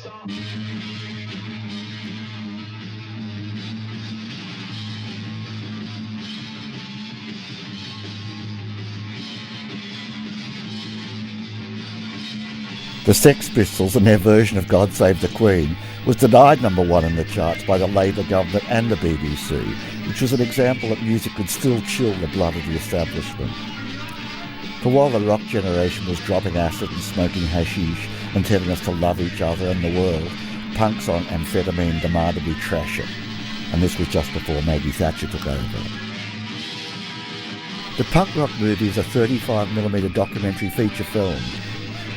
The Sex Pistols and their version of God Save the Queen was denied number one in the charts by the Labour government and the BBC, which was an example that music could still chill the blood of the establishment. For while the rock generation was dropping acid and smoking hashish and telling us to love each other and the world, punks on amphetamine demanded we trash it, and this was just before Maggie Thatcher took over. The Punk Rock Movie is a 35mm documentary feature film,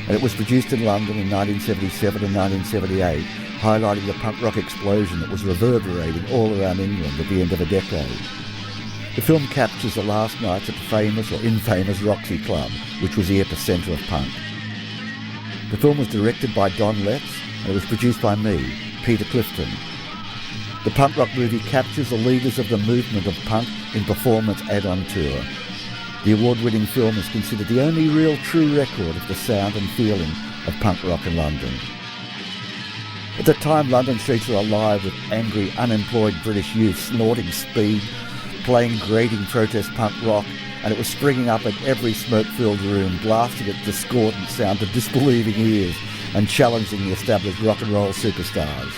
and it was produced in London in 1977 and 1978, highlighting the punk rock explosion that was reverberating all around England at the end of a decade. The film captures the last nights at the famous or infamous Roxy Club, which was the epicentre of punk. The film was directed by Don Letts, and it was produced by me, Peter Clifton. The Punk Rock Movie captures the leaders of the movement of punk in performance and on tour. The award-winning film is considered the only real true record of the sound and feeling of punk rock in London. At the time, London streets were alive with angry, unemployed British youth snorting speed, playing grating protest punk rock, and it was springing up in every smoke-filled room, blasting its discordant sound to disbelieving ears and challenging the established rock and roll superstars.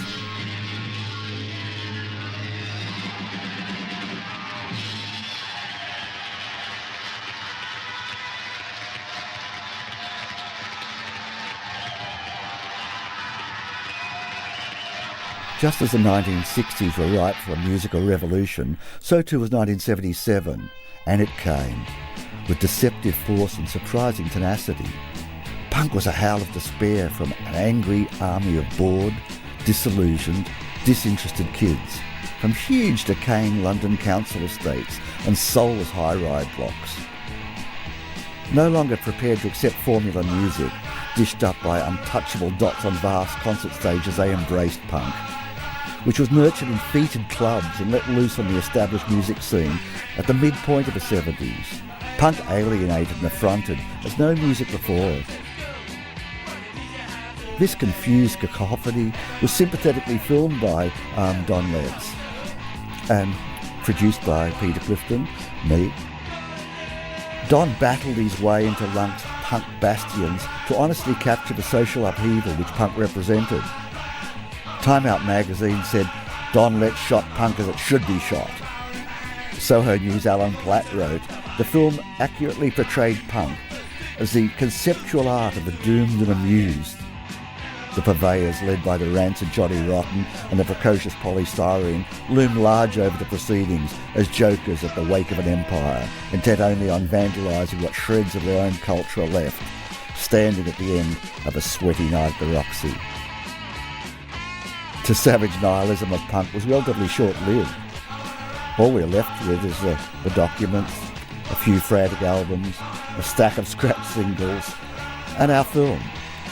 Just as the 1960s were ripe for a musical revolution, so too was 1977, and it came, with deceptive force and surprising tenacity. Punk was a howl of despair from an angry army of bored, disillusioned, disinterested kids, from huge decaying London council estates and soulless high-rise blocks. No longer prepared to accept formula music, dished up by untouchable dots on vast concert stages, they embraced punk, which was nurtured in feted clubs and let loose on the established music scene at the midpoint of the 70s. Punk alienated and affronted as no music before it. This confused cacophony was sympathetically filmed by Don Letts and produced by Peter Clifton, me. Don battled his way into Lunk's punk bastions to honestly capture the social upheaval which punk represented. Time Out magazine said, "Don Letts shot punk as it should be shot." Soho News' Alan Platt wrote, "The film accurately portrayed punk as the conceptual art of the doomed and amused." The purveyors, led by the rancid Johnny Rotten and the precocious Polly Styrene, loomed large over the proceedings as jokers at the wake of an empire, intent only on vandalising what shreds of their own culture are left, standing at the end of a sweaty night at the Roxy. The savage nihilism of punk was relatively short-lived. All we're left with is the documents, a few frantic albums, a stack of scratch singles, and our film,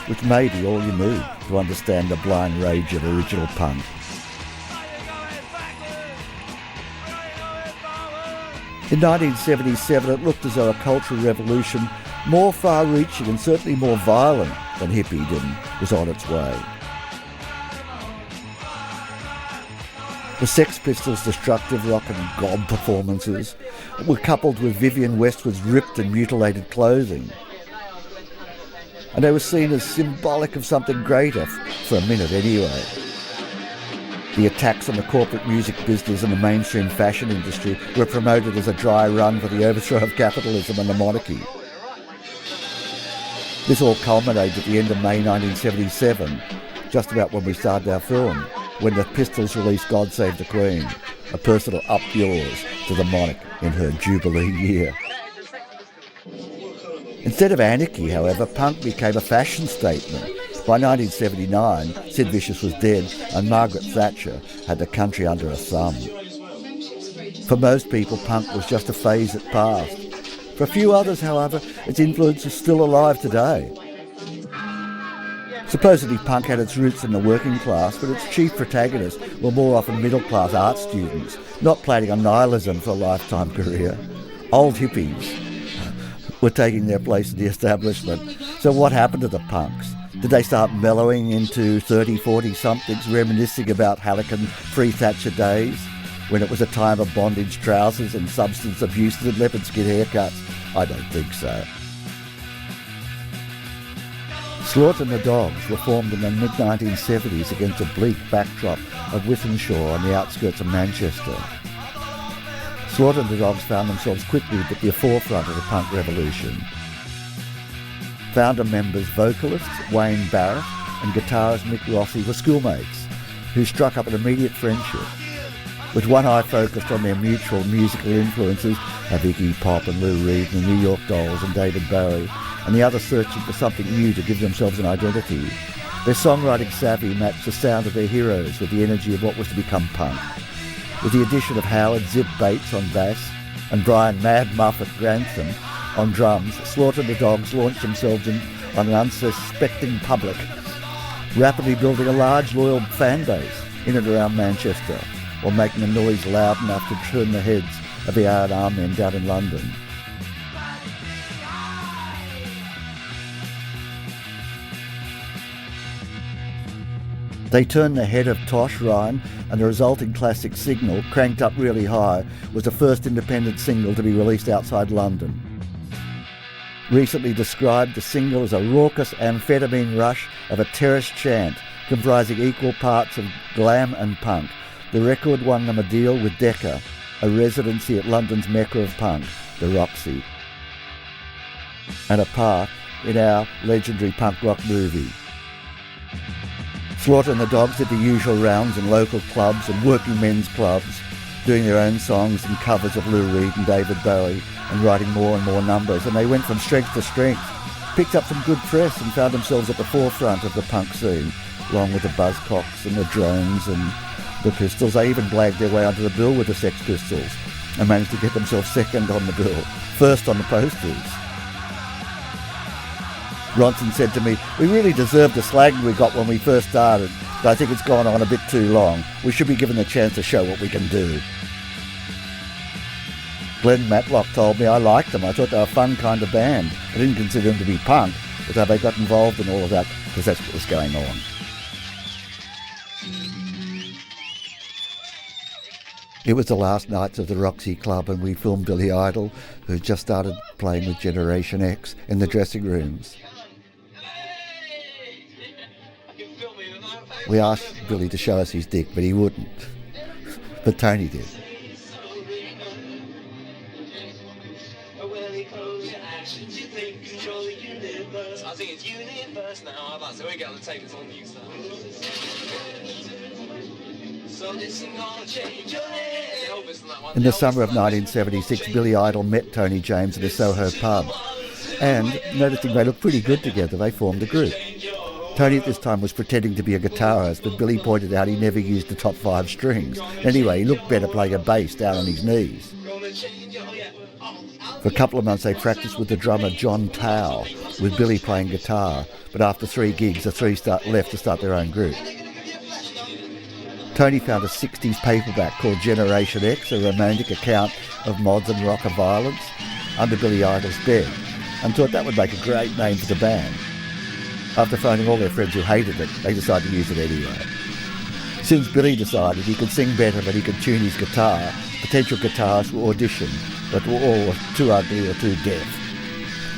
which may be all you need to understand the blind rage of original punk. In 1977, it looked as though a cultural revolution more far-reaching and certainly more violent than hippiedom was on its way. The Sex Pistols' destructive rock and gob performances were coupled with Vivienne Westwood's ripped and mutilated clothing. And they were seen as symbolic of something greater, for a minute anyway. The attacks on the corporate music business and the mainstream fashion industry were promoted as a dry run for the overthrow of capitalism and the monarchy. This all culminated at the end of May 1977, just about when we started our film, when the Pistols released God Save the Queen, a personal up yours to the monarch in her Jubilee year. Instead of anarchy, however, punk became a fashion statement. By 1979, Sid Vicious was dead and Margaret Thatcher had the country under her thumb. For most people, punk was just a phase that passed. For a few others, however, its influence is still alive today. Supposedly punk had its roots in the working class, but its chief protagonists were more often middle-class art students, not planning on nihilism for a lifetime career. Old hippies were taking their place in the establishment. So what happened to the punks? Did they start mellowing into 30, 40-somethings, reminiscing about Halligan pre-Thatcher days, when it was a time of bondage trousers and substance abuse and leopard skin haircuts? I don't think so. Slaughter and the Dogs were formed in the mid-1970s against a bleak backdrop of Wythenshawe on the outskirts of Manchester. Slaughter and the Dogs found themselves quickly at the forefront of the punk revolution. Founder members, vocalists Wayne Barrett and guitarist Mick Rossi were schoolmates who struck up an immediate friendship. With one eye focused on their mutual musical influences of Iggy Pop and Lou Reed and the New York Dolls and David Bowie, and the other searching for something new to give themselves an identity, their songwriting savvy matched the sound of their heroes with the energy of what was to become punk. With the addition of Howard Zip Bates on bass and Brian Mad Muffet Grantham on drums, Slaughter and the Dogs launched themselves on an unsuspecting public, rapidly building a large loyal fan base in and around Manchester, while making a noise loud enough to turn the heads of the R&R men down in London. They turned the head of Tosh Ryan, and the resulting classic Signal, cranked up really high, was the first independent single to be released outside London. Recently described the single as a raucous amphetamine rush of a terrace chant comprising equal parts of glam and punk. The record won them a deal with Decca, a residency at London's mecca of punk, the Roxy, and a part in our legendary punk rock movie. Slaughter and the Dogs did the usual rounds in local clubs and working men's clubs, doing their own songs and covers of Lou Reed and David Bowie, and writing more and more numbers, and they went from strength to strength, picked up some good press and found themselves at the forefront of the punk scene, along with the Buzzcocks and the Drones and the Pistols. They even blagged their way onto the bill with the Sex Pistols and managed to get themselves second on the bill, first on the posters. Ronson said to me, "We really deserved the slag we got when we first started, but I think it's gone on a bit too long. We should be given a chance to show what we can do." Glenn Matlock told me, "I liked them. I thought they were a fun kind of band. I didn't consider them to be punk, but how they got involved in all of that, because that's what was going on." It was the last nights of the Roxy Club, and we filmed Billy Idol, who just started playing with Generation X, in the dressing rooms. We asked Billy to show us his dick, but he wouldn't. But Tony did. I think it's universe now. So we get on the tape, it's on you, so. In the summer of 1976, Billy Idol met Tony James at a Soho pub, and noticing they looked pretty good together, they formed a group. Tony at this time was pretending to be a guitarist, but Billy pointed out he never used the top 5 strings. Anyway, he looked better playing a bass down on his knees. For a couple of months they practiced with the drummer John Tao, with Billy playing guitar, but after 3 gigs the three left to start their own group. Tony found a 60s paperback called Generation X, a romantic account of modern rocker violence, under Billy Idol's bed, and thought that would make a great name for the band. After phoning all their friends who hated it, they decided to use it anyway. Since Billy decided he could sing better than he could tune his guitar, potential guitarists were auditioned, but were all too ugly or too deaf.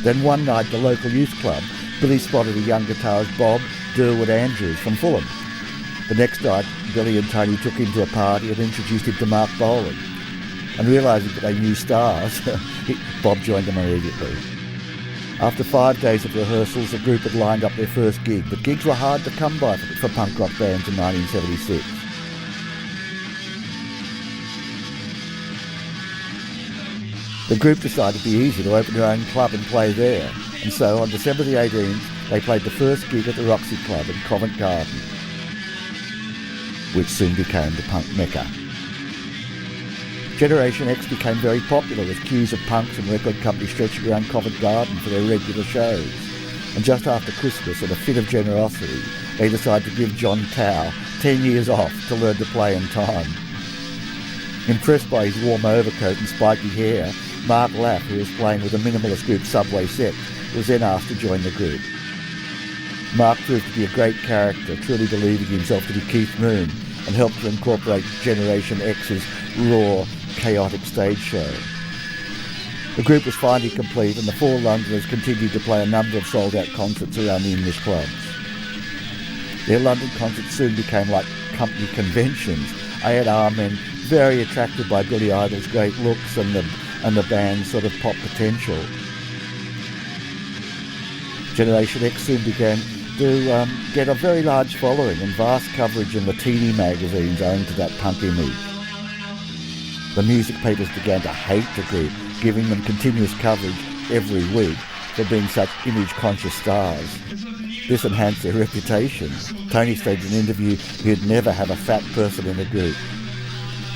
Then one night at the local youth club, Billy spotted a young guitarist, Bob Durwood Andrews from Fulham. The next night, Billy and Tony took him to a party and introduced him to Mark Bolan. And realising that they knew stars, Bob joined them immediately. After 5 days of rehearsals, the group had lined up their first gig, but gigs were hard to come by for punk rock bands in 1976. The group decided it'd be easy to open their own club and play there, and so on December the 18th, they played the first gig at the Roxy Club in Covent Garden, which soon became the punk mecca. Generation X became very popular, with queues of punks and record companies stretching around Covent Garden for their regular shows. And just after Christmas, in a fit of generosity, they decided to give John Tao 10 years off to learn to play in time. Impressed by his warm overcoat and spiky hair, Mark Lapp, who was playing with the minimalist group Subway Set, was then asked to join the group. Mark proved to be a great character, truly believing himself to be Keith Moon, and helped to incorporate Generation X's raw, chaotic stage show. The group was finally complete, and the four Londoners continued to play a number of sold-out concerts around the English clubs. Their London concerts soon became like company conventions. A&R men very attracted by Billy Idol's great looks and the band's sort of pop potential. Generation X soon began to get a very large following and vast coverage in the teeny magazines owing to that punk image. The music papers began to hate the group, giving them continuous coverage every week for being such image-conscious stars. This enhanced their reputation. Tony stated in an interview he'd never have a fat person in the group.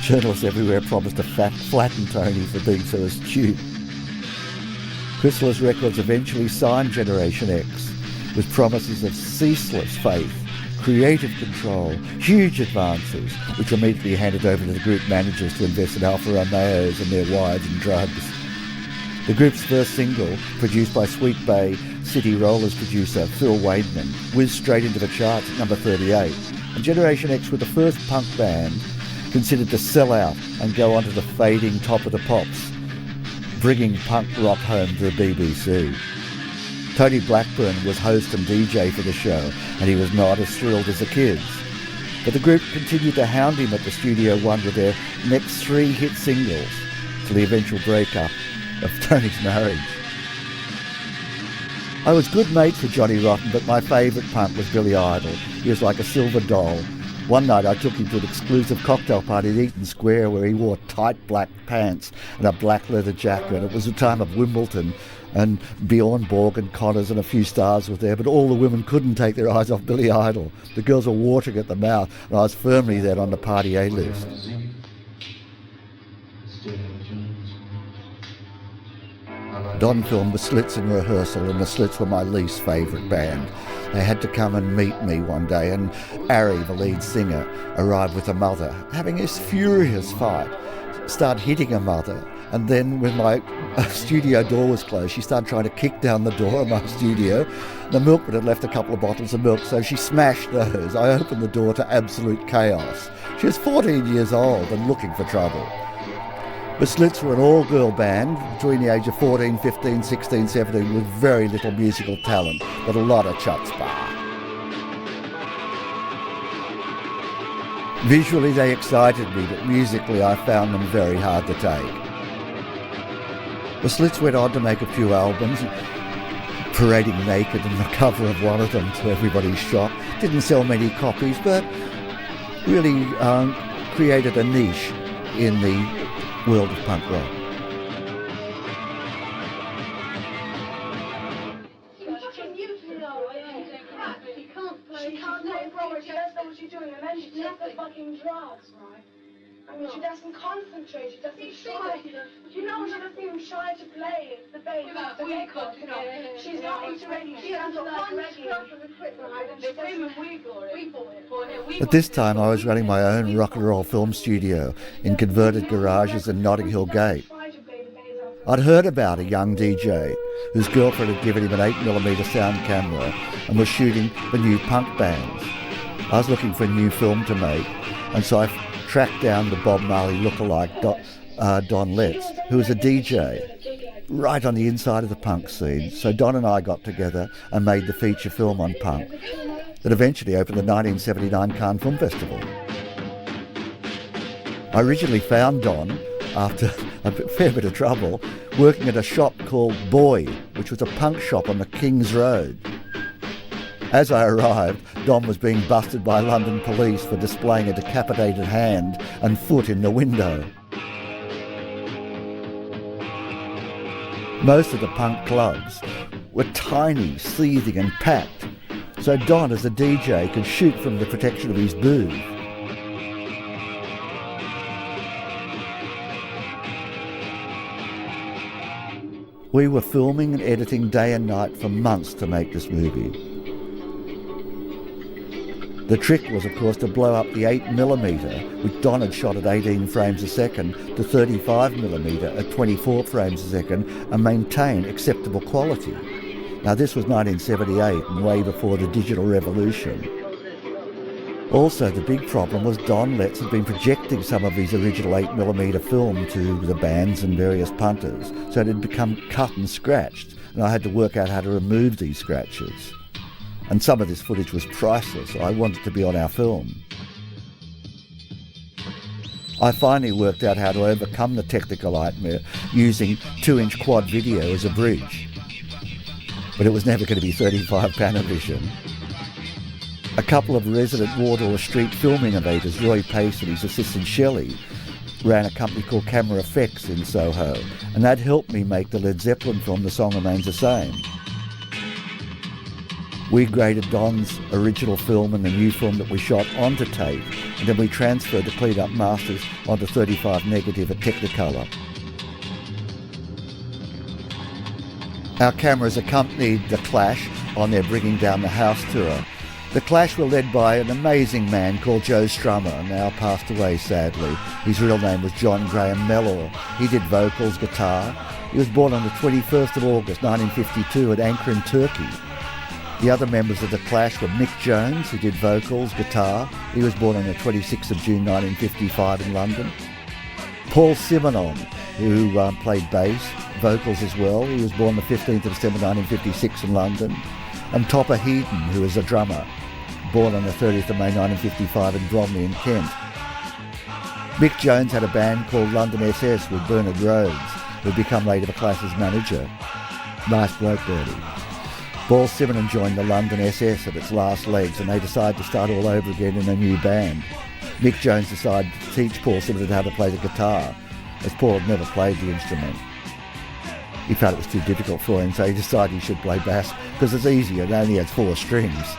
Journalists everywhere promised to flatten Tony for being so astute. Chrysalis Records eventually signed Generation X with promises of ceaseless faith, creative control, huge advances, which were immediately handed over to the group managers to invest in Alfa Romeos and their wives and drugs. The group's first single, produced by Sweet Bay City Rollers producer Phil Wademan, whizzed straight into the charts at number 38, and Generation X were the first punk band considered to sell out and go onto the fading top of the pops, bringing punk rock home to the BBC. Tony Blackburn was host and DJ for the show, and he was not as thrilled as the kids. But the group continued to hound him at the Studio One with their next 3 hit singles, till the eventual breakup of Tony's marriage. I was good mates with Johnny Rotten, but my favourite punk was Billy Idol. He was like a silver doll. One night I took him to an exclusive cocktail party at Eaton Square where he wore tight black pants and a black leather jacket. It was the time of Wimbledon, and Bjorn Borg and Connors and a few stars were there, but all the women couldn't take their eyes off Billy Idol. The girls were watering at the mouth, and I was firmly there on the party A-list. Don filmed the Slits in rehearsal, and the Slits were my least favourite band. They had to come and meet me one day, and Ari, the lead singer, arrived with a mother, having this furious fight, started hitting her mother, and then when my studio door was closed, she started trying to kick down the door of my studio. The milkman had left a couple of bottles of milk, so she smashed those. I opened the door to absolute chaos. She was 14 years old and looking for trouble. The Slits were an all-girl band between the age of 14, 15, 16, 17 with very little musical talent, but a lot of chutzpah. Visually they excited me, but musically I found them very hard to take. The Slits went on to make a few albums, parading naked on the cover of one of them to everybody's shock. Didn't sell many copies, but really created a niche in the world of punk rock. She can't play proper, she doesn't know what she's doing, and then she takes the fucking drugs, right? I mean, she doesn't concentrate, she doesn't try. You know, she doesn't even try to play the bass, the record, you know. She's not into reggae, she doesn't like reggae. At this time, I was running my own rock and roll film studio in converted garages in Notting Hill Gate. I'd heard about a young DJ whose girlfriend had given him an 8mm sound camera and was shooting for new punk bands. I was looking for a new film to make, and so I tracked down the Bob Marley lookalike Don Letts, who was a DJ right on the inside of the punk scene. So Don and I got together and made the feature film on punk that eventually opened the 1979 Cannes Film Festival. I originally found Don, after a fair bit of trouble, working at a shop called Boy, which was a punk shop on the King's Road. As I arrived, Don was being busted by London police for displaying a decapitated hand and foot in the window. Most of the punk clubs were tiny, seething and packed, so Don as a DJ could shoot from the protection of his booth. We were filming and editing day and night for months to make this movie. The trick was, of course, to blow up the 8mm, which Don had shot at 18 frames a second, to 35mm at 24 frames a second and maintain acceptable quality. Now this was 1978 and way before the digital revolution. Also, the big problem was Don Letts had been projecting some of his original 8mm film to the bands and various punters, so it had become cut and scratched, and I had to work out how to remove these scratches. And some of this footage was priceless. I wanted to be on our film. I finally worked out how to overcome the technical nightmare using 2-inch quad video as a bridge. But it was never going to be 35 Panavision. A couple of resident Wardour Street film innovators, Roy Pace and his assistant Shelley, ran a company called Camera Effects in Soho, and that helped me make the Led Zeppelin film The Song Remains the Same. We graded Don's original film and the new film that we shot onto tape, and then we transferred the cleaned up masters onto 35 negative at Technicolor. Our cameras accompanied The Clash on their Bringing Down the House tour. The Clash were led by an amazing man called Joe Strummer, now passed away sadly. His real name was John Graham Mellor. He did vocals, guitar. He was born on the 21st of August 1952 at Ankara in Turkey. The other members of The Clash were Mick Jones, who did vocals, guitar. He was born on the 26th of June 1955 in London. Paul Simonon, who played bass, vocals as well. He was born the 15th of December 1956 in London. And Topper Heaton, who was a drummer, born on the 30th of May 1955 in Bromley in Kent. Mick Jones had a band called London SS with Bernard Rhodes, who had become later the Clash's manager. Nice bloke, Bertie. Paul Simonon joined the London SS at its last legs, and they decided to start all over again in a new band. Mick Jones decided to teach Paul Simonon how to play the guitar, as Paul had never played the instrument. He felt it was too difficult for him, so he decided he should play bass because it's easier and only has 4 strings.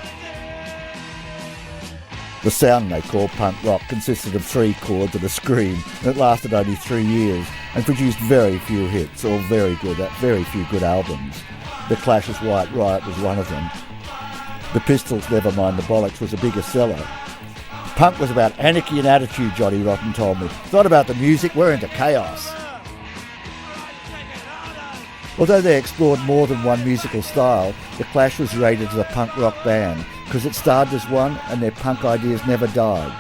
The sound they called punk rock consisted of 3 chords and a scream, and it lasted only 3 years and produced very few hits or very few good albums. The Clash's White Riot was one of them. The Pistols' Nevermind the Bollocks was a bigger seller. Punk was about anarchy and attitude, Johnny Rotten told me. It's not about the music, we're into chaos. Although they explored more than one musical style, The Clash was rated as a punk rock band because it started as one and their punk ideas never died.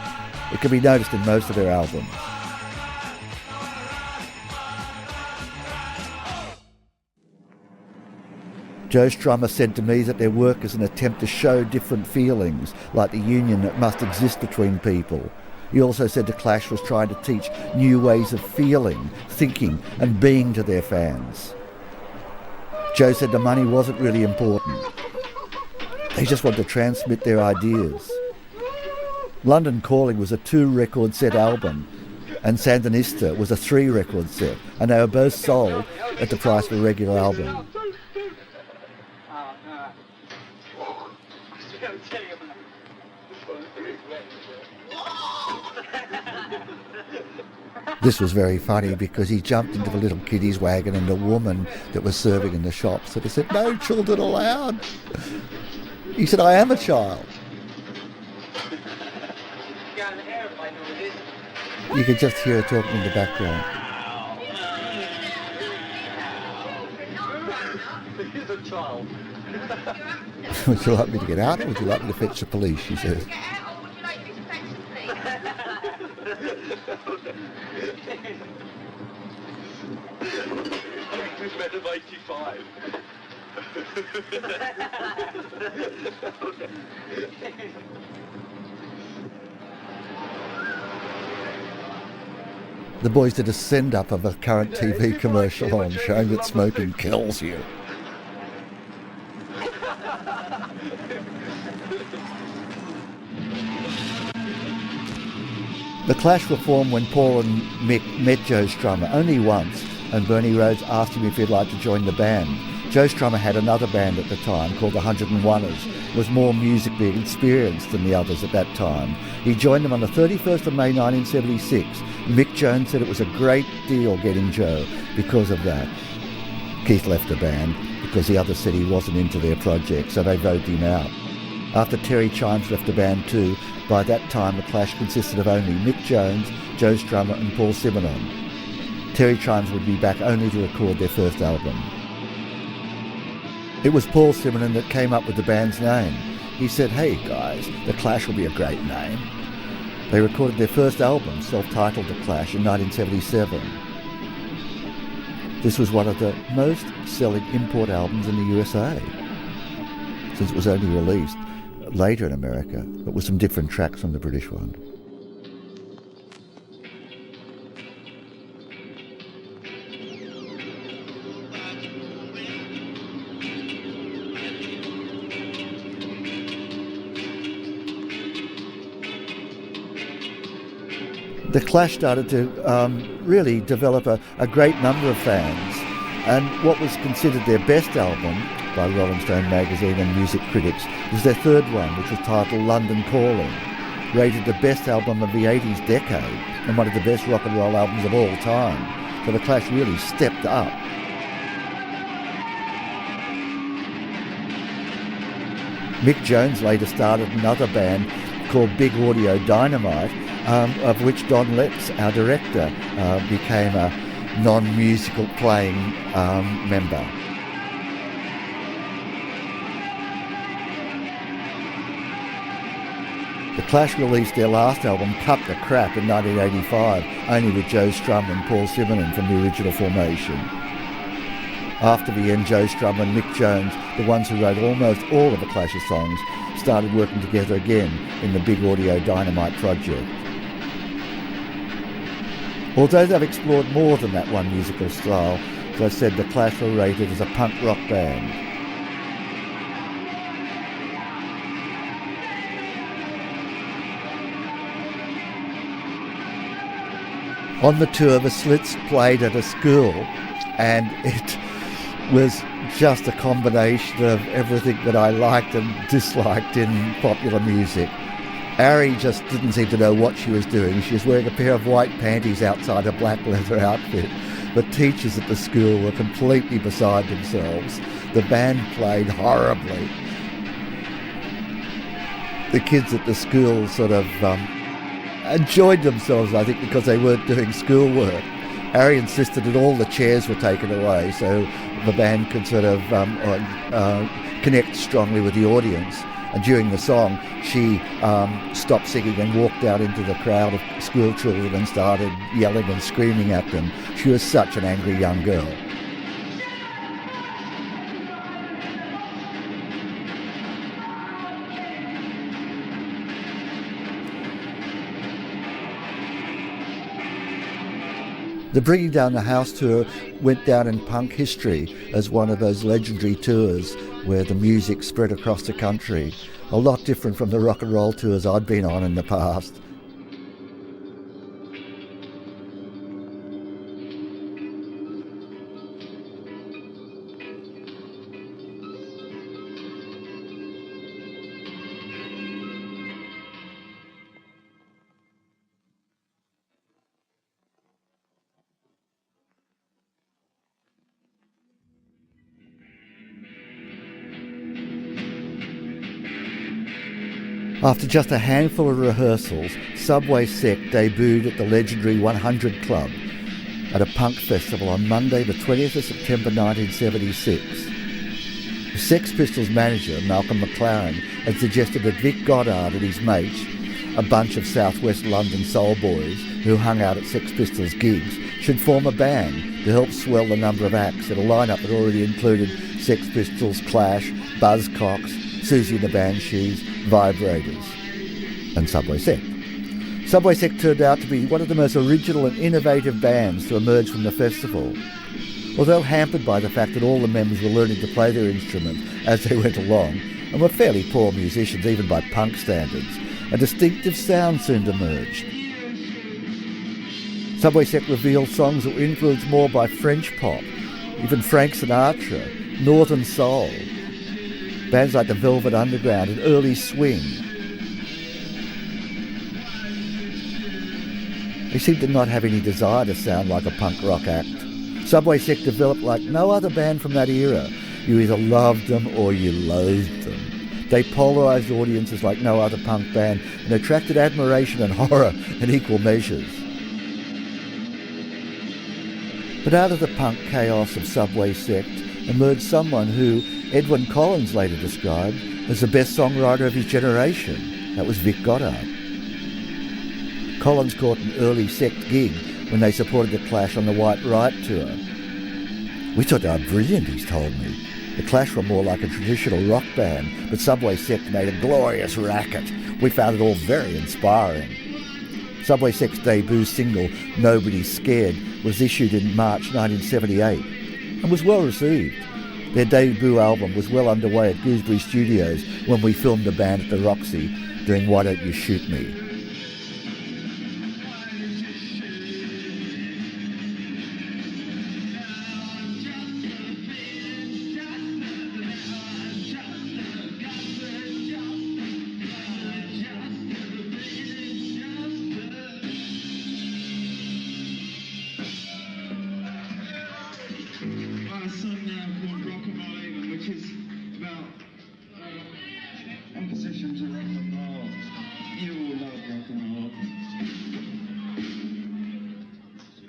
It can be noticed in most of their albums. Joe Strummer said to me that their work is an attempt to show different feelings, like the union that must exist between people. He also said The Clash was trying to teach new ways of feeling, thinking and being to their fans. Joe said the money wasn't really important. They just wanted to transmit their ideas. London Calling was a 2-record set album, and Sandinista was a 3-record set, and they were both sold at the price of a regular album. This was very funny because he jumped into the little kiddie's wagon and the woman that was serving in the shop sort of said, "No children allowed." He said, "I am a child." You could just hear her talking in the background. He's a child. "Would you like me to get out or would you like me to fetch the police?" she says. Men of 85. The boys did a send-up of a current TV commercial on showing that smoking kills you. The Clash were formed when Paul and Mick met Joe Strummer only once, and Bernie Rhodes asked him if he'd like to join the band. Joe Strummer had another band at the time called the 101ers, was more musically experienced than the others at that time. He joined them on the 31st of May 1976. Mick Jones said it was a great deal getting Joe because of that. Keith left the band because the others said he wasn't into their project, so they voted him out. After Terry Chimes left the band too, by that time the Clash consisted of only Mick Jones, Joe Strummer and Paul Simonon. Terry Chimes would be back only to record their first album. It was Paul Simonon that came up with the band's name. He said, "Hey guys, The Clash will be a great name." They recorded their first album, self-titled The Clash, in 1977. This was one of the most selling import albums in the USA, since it was only released later in America, but with some different tracks from the British one. The Clash started to really develop a great number of fans, and what was considered their best album by Rolling Stone magazine and music critics was their third one, which was titled London Calling, rated the best album of the 80s decade and one of the best rock and roll albums of all time. So The Clash really stepped up. Mick Jones later started another band called Big Audio Dynamite, of which Don Letts, our director, became a non-musical playing member. The Clash released their last album, Cut the Crap, in 1985, only with Joe Strum and Paul Simonon from the original formation. After the end, Joe Strum and Mick Jones, the ones who wrote almost all of the Clash's songs, started working together again in the Big Audio Dynamite project. Although they've explored more than that one musical style, as I said, The Clash were rated as a punk rock band. On the tour, the Slits played at a school, and it was just a combination of everything that I liked and disliked in popular music. Ari just didn't seem to know what she was doing. She was wearing a pair of white panties outside a black leather outfit. The teachers at the school were completely beside themselves. The band played horribly. The kids at the school sort of enjoyed themselves, I think, because they weren't doing schoolwork. Ari insisted that all the chairs were taken away so the band could sort of connect strongly with the audience. And during the song, she stopped singing and walked out into the crowd of school children and started yelling and screaming at them. She was such an angry young girl. The Bringing Down the House tour went down in punk history as one of those legendary tours where the music spread across the country. A lot different from the rock and roll tours I'd been on in the past. After just a handful of rehearsals, Subway Sect debuted at the legendary 100 Club at a punk festival on Monday the 20th of September 1976. The Sex Pistols manager, Malcolm McLaren, had suggested that Vic Goddard and his mates, a bunch of southwest London soul boys who hung out at Sex Pistols gigs, should form a band to help swell the number of acts in a lineup that already included Sex Pistols, Clash, Buzzcocks, Susie and the Banshees, Vibrators, and Subway Sect. Subway Sect turned out to be one of the most original and innovative bands to emerge from the festival. Although hampered by the fact that all the members were learning to play their instruments as they went along, and were fairly poor musicians even by punk standards, a distinctive sound soon emerged. Subway Sect revealed songs that were influenced more by French pop, even Frank Sinatra, Northern Soul, bands like the Velvet Underground and early swing. They seemed to not have any desire to sound like a punk rock act. Subway Sect developed like no other band from that era. You either loved them or you loathed them. They polarised audiences like no other punk band and attracted admiration and horror in equal measures. But out of the punk chaos of Subway Sect emerged someone who Edwyn Collins later described as the best songwriter of his generation. That was Vic Goddard. Collins caught an early sect gig when they supported The Clash on the White Right tour. "We thought they were brilliant," he's told me. The Clash were more like a traditional rock band, but Subway Sect made a glorious racket. We found it all very inspiring. Subway Sect's debut single, Nobody's Scared, was issued in March 1978 and was well received. Their debut album was well underway at Gooseberry Studios when we filmed the band at the Roxy doing Why Don't You Shoot Me.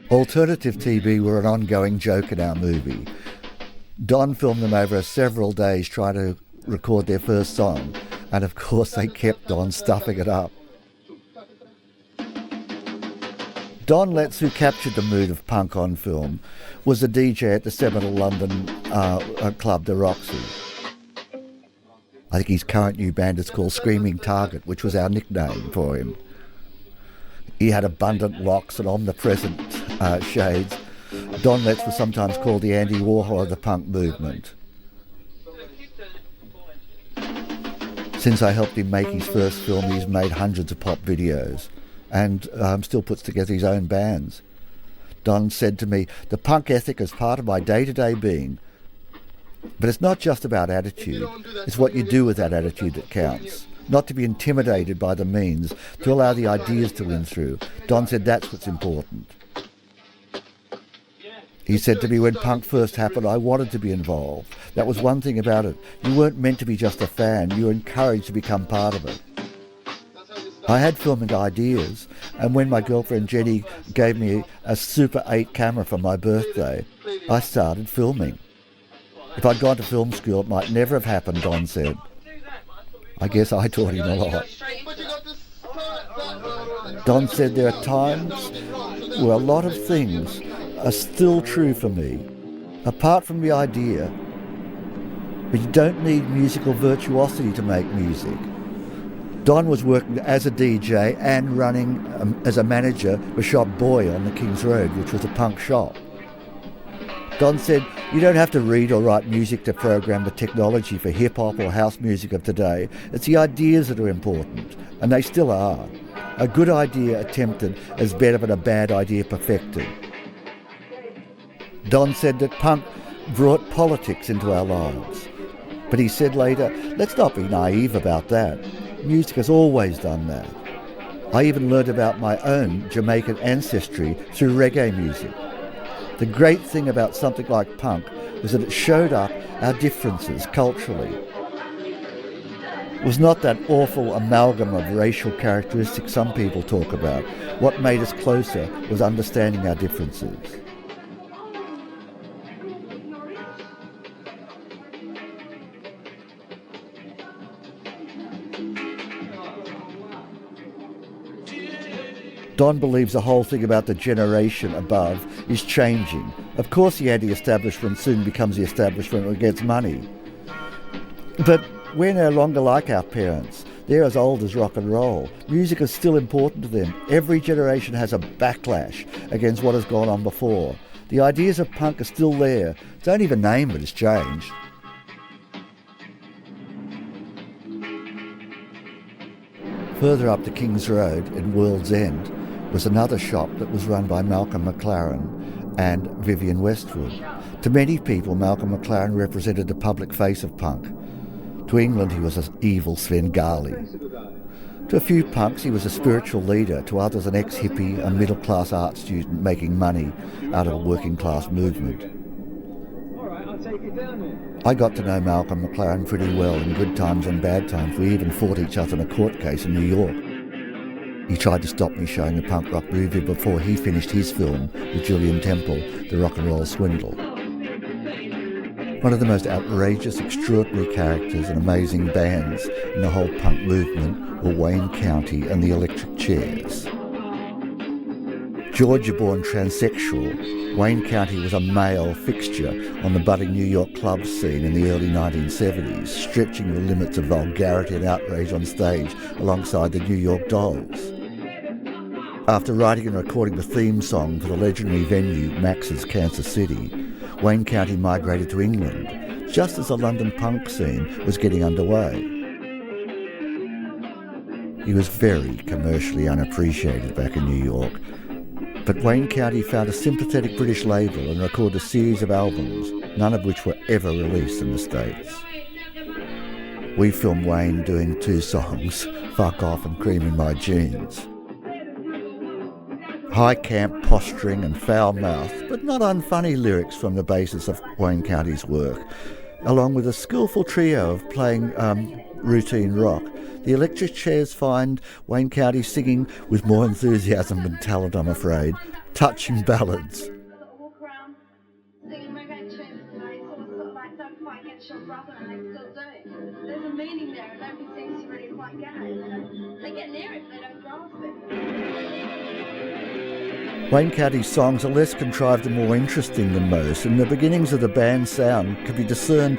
Alternative TV were an ongoing joke in our movie. Don filmed them over several days trying to record their first song, and of course they kept on stuffing it up. Don Letts, who captured the mood of punk on film, was a DJ at the seminal London club, the Roxy. I think his current new band is called Screaming Target, which was our nickname for him. He had abundant locks and omnipresent shades. Don Letts was sometimes called the Andy Warhol of the punk movement. Since I helped him make his first film, he's made hundreds of pop videos and still puts together his own bands. Don said to me, "The punk ethic is part of my day-to-day being. But it's not just about attitude, it's what you do with that attitude that counts. Not to be intimidated by the means, to allow the ideas to win through." Don said that's what's important. He said to me, when punk first happened, I wanted to be involved. That was one thing about it. You weren't meant to be just a fan, you were encouraged to become part of it. I had filming ideas, and when my girlfriend Jenny gave me a Super 8 camera for my birthday, I started filming. If I'd gone to film school, it might never have happened, Don said. I guess I taught him a lot. Don said there are times where a lot of things are still true for me, apart from the idea, but you don't need musical virtuosity to make music. Don was working as a DJ and running as a manager for Shop Boy on the King's Road, which was a punk shop. Don said, "You don't have to read or write music to program the technology for hip-hop or house music of today. It's the ideas that are important, and they still are. A good idea attempted is better than a bad idea perfected." Don said that punk brought politics into our lives. But he said later, let's not be naive about that. Music has always done that. I even learned about my own Jamaican ancestry through reggae music. The great thing about something like punk was that it showed up our differences culturally. It was not that awful amalgam of racial characteristics some people talk about. What made us closer was understanding our differences. Don believes the whole thing about the generation above is changing. Of course the anti-establishment soon becomes the establishment and gets money. But we're no longer like our parents. They're as old as rock and roll. Music is still important to them. Every generation has a backlash against what has gone on before. The ideas of punk are still there. It's only the name that has changed. Further up the King's Road in World's End was another shop that was run by Malcolm McLaren and Vivienne Westwood. To many people, Malcolm McLaren represented the public face of punk. To England, he was an evil Svengali. To a few punks, he was a spiritual leader. To others, an ex-hippie, a middle-class art student making money out of a working-class movement. I got to know Malcolm McLaren pretty well in good times and bad times. We even fought each other in a court case in New York. He tried to stop me showing a punk rock movie before he finished his film with Julian Temple, The Rock and Roll Swindle. One of the most outrageous, extraordinary characters and amazing bands in the whole punk movement were Wayne County and the Electric Chairs. Georgia-born transsexual, Wayne County was a male fixture on the budding New York club scene in the early 1970s, stretching the limits of vulgarity and outrage on stage alongside the New York Dolls. After writing and recording the theme song for the legendary venue Max's Kansas City, Wayne County migrated to England, just as the London punk scene was getting underway. He was very commercially unappreciated back in New York, but Wayne County found a sympathetic British label and recorded a series of albums, none of which were ever released in the States. We filmed Wayne doing two songs, Fuck Off and Cream in My Jeans. High camp posturing and foul mouth, but not unfunny lyrics from the basis of Wayne County's work, along with a skillful trio of playing routine rock. The Electric Chairs find Wayne County singing with more enthusiasm than talent, I'm afraid, touching ballads. Walk around singing reggae tunes today, sort of like don't fight against your brother, and they still do it. There's a meaning there, and nobody seems to really quite get it. They get near it, but they don't grasp it. Wayne County's songs are less contrived and more interesting than most, and the beginnings of the band's sound can be discerned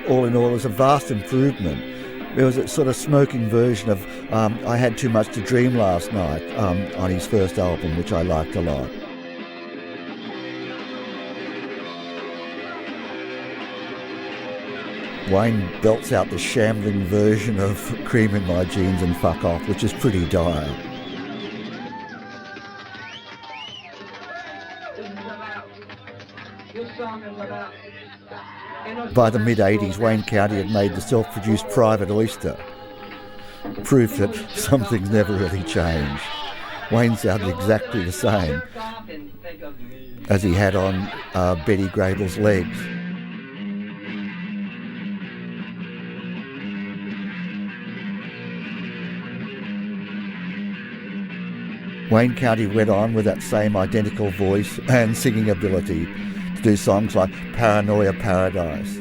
all in all as a vast improvement. There was a sort of smoking version of I Had Too Much to Dream Last Night on his first album, which I liked a lot. Wayne belts out the shambling version of Cream in My Jeans and Fuck Off, which is pretty dire. By the mid-80s, Wayne County had made the self-produced Private Oyster, proof that some things never really change. Wayne sounded exactly the same as he had on Betty Grable's Legs. Wayne County went on with that same identical voice and singing ability to do songs like Paranoia Paradise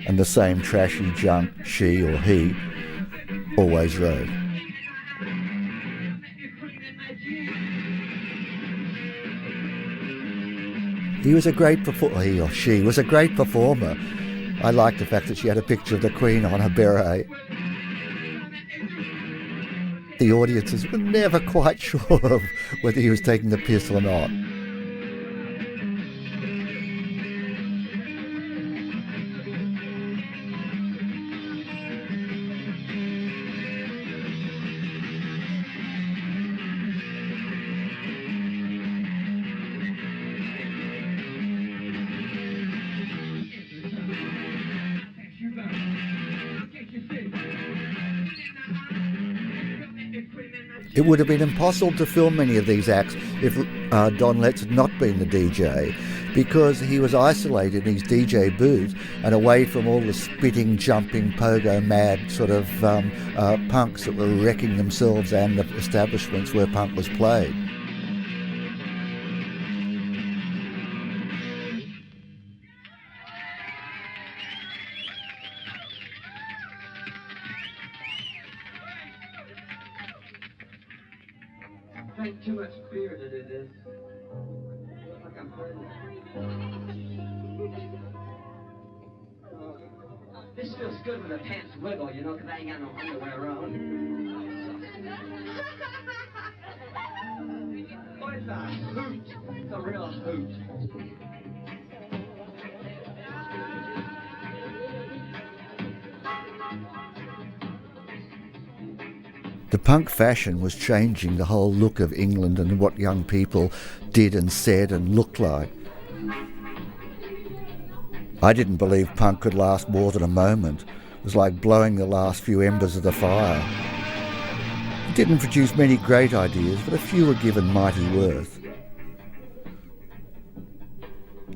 and the same trashy junk she or he always wrote. He was a great performer. He or she was a great performer. I liked the fact that she had a picture of the Queen on her beret. The audiences were never quite sure of whether he was taking the piss or not. It would have been impossible to film many of these acts if Don Letts had not been the DJ, because he was isolated in his DJ booth and away from all the spitting, jumping, pogo-mad sort of punks that were wrecking themselves and the establishments where punk was played. Drank too much beer to do this. Like I'm hurting. This feels good when the pants wiggle, you know, because I ain't got no underwear on. Oh, it's a hoot. It's a real hoot. The punk fashion was changing the whole look of England and what young people did and said and looked like. I didn't believe punk could last more than a moment. It was like blowing the last few embers of the fire. It didn't produce many great ideas, but a few were given mighty worth.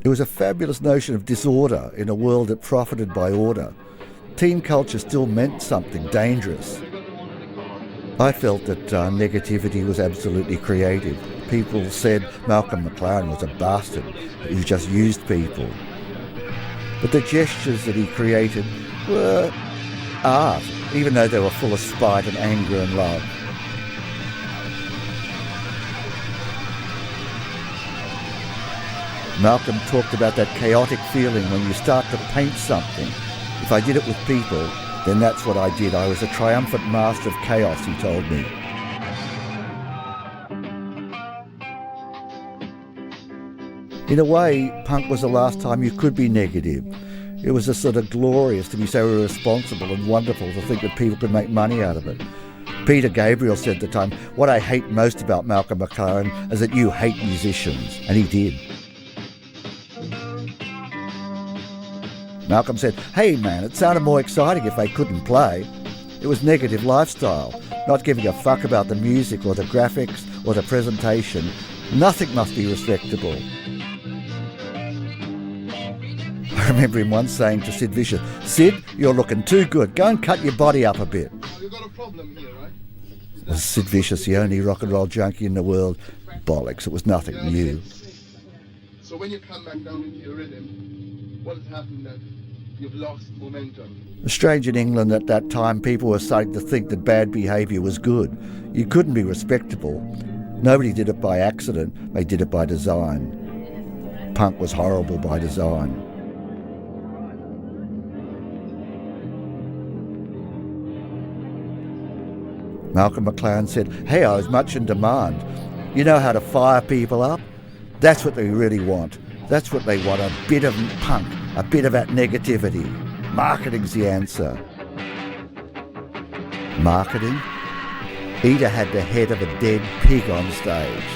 It was a fabulous notion of disorder in a world that profited by order. Teen culture still meant something dangerous. I felt that negativity was absolutely creative. People said Malcolm McLaren was a bastard who just used people. But the gestures that he created were art, even though they were full of spite and anger and love. Malcolm talked about that chaotic feeling when you start to paint something. If I did it with people, then that's what I did. I was a triumphant master of chaos, he told me. In a way, punk was the last time you could be negative. It was a sort of glorious to be so irresponsible and wonderful to think that people could make money out of it. Peter Gabriel said at the time, "What I hate most about Malcolm McLaren is that you hate musicians," and he did. Malcolm said, "Hey man, it sounded more exciting if they couldn't play." It was negative lifestyle, not giving a fuck about the music or the graphics or the presentation. Nothing must be respectable. I remember him once saying to Sid Vicious, "Sid, you're looking too good. Go and cut your body up a bit." You've got a problem here, right? Was Sid Vicious the only rock and roll junkie in the world? Bollocks, it was nothing new. So when you come back down into your rhythm, what has happened that you've lost momentum? Strange in England at that time, people were starting to think that bad behaviour was good. You couldn't be respectable. Nobody did it by accident, they did it by design. Punk was horrible by design. Malcolm McLaren said, "Hey, I was much in demand. You know how to fire people up? That's what they really want. That's what they want, a bit of punk, a bit of that negativity. Marketing's the answer." Marketing? Ida had the head of a dead pig on stage.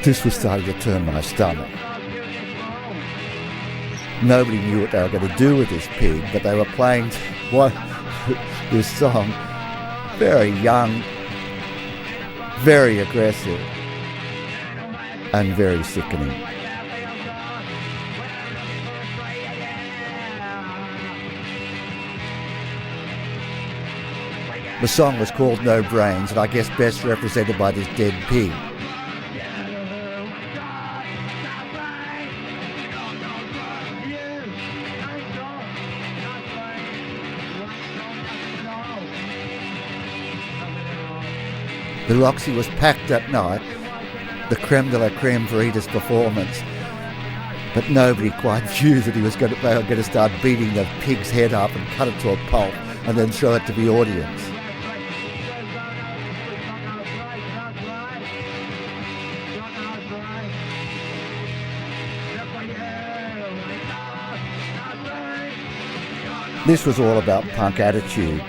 This was starting to turn my stomach. Nobody knew what they were going to do with this pig, but they were playing this song. Very young, very aggressive, and very sickening. The song was called No Brains, and I guess best represented by this dead pig. The Roxy was packed that night, the creme de la creme for Ida's performance, but nobody quite knew that they were going to start beating the pig's head up and cut it to a pulp and then show it to the audience. This was all about punk attitude.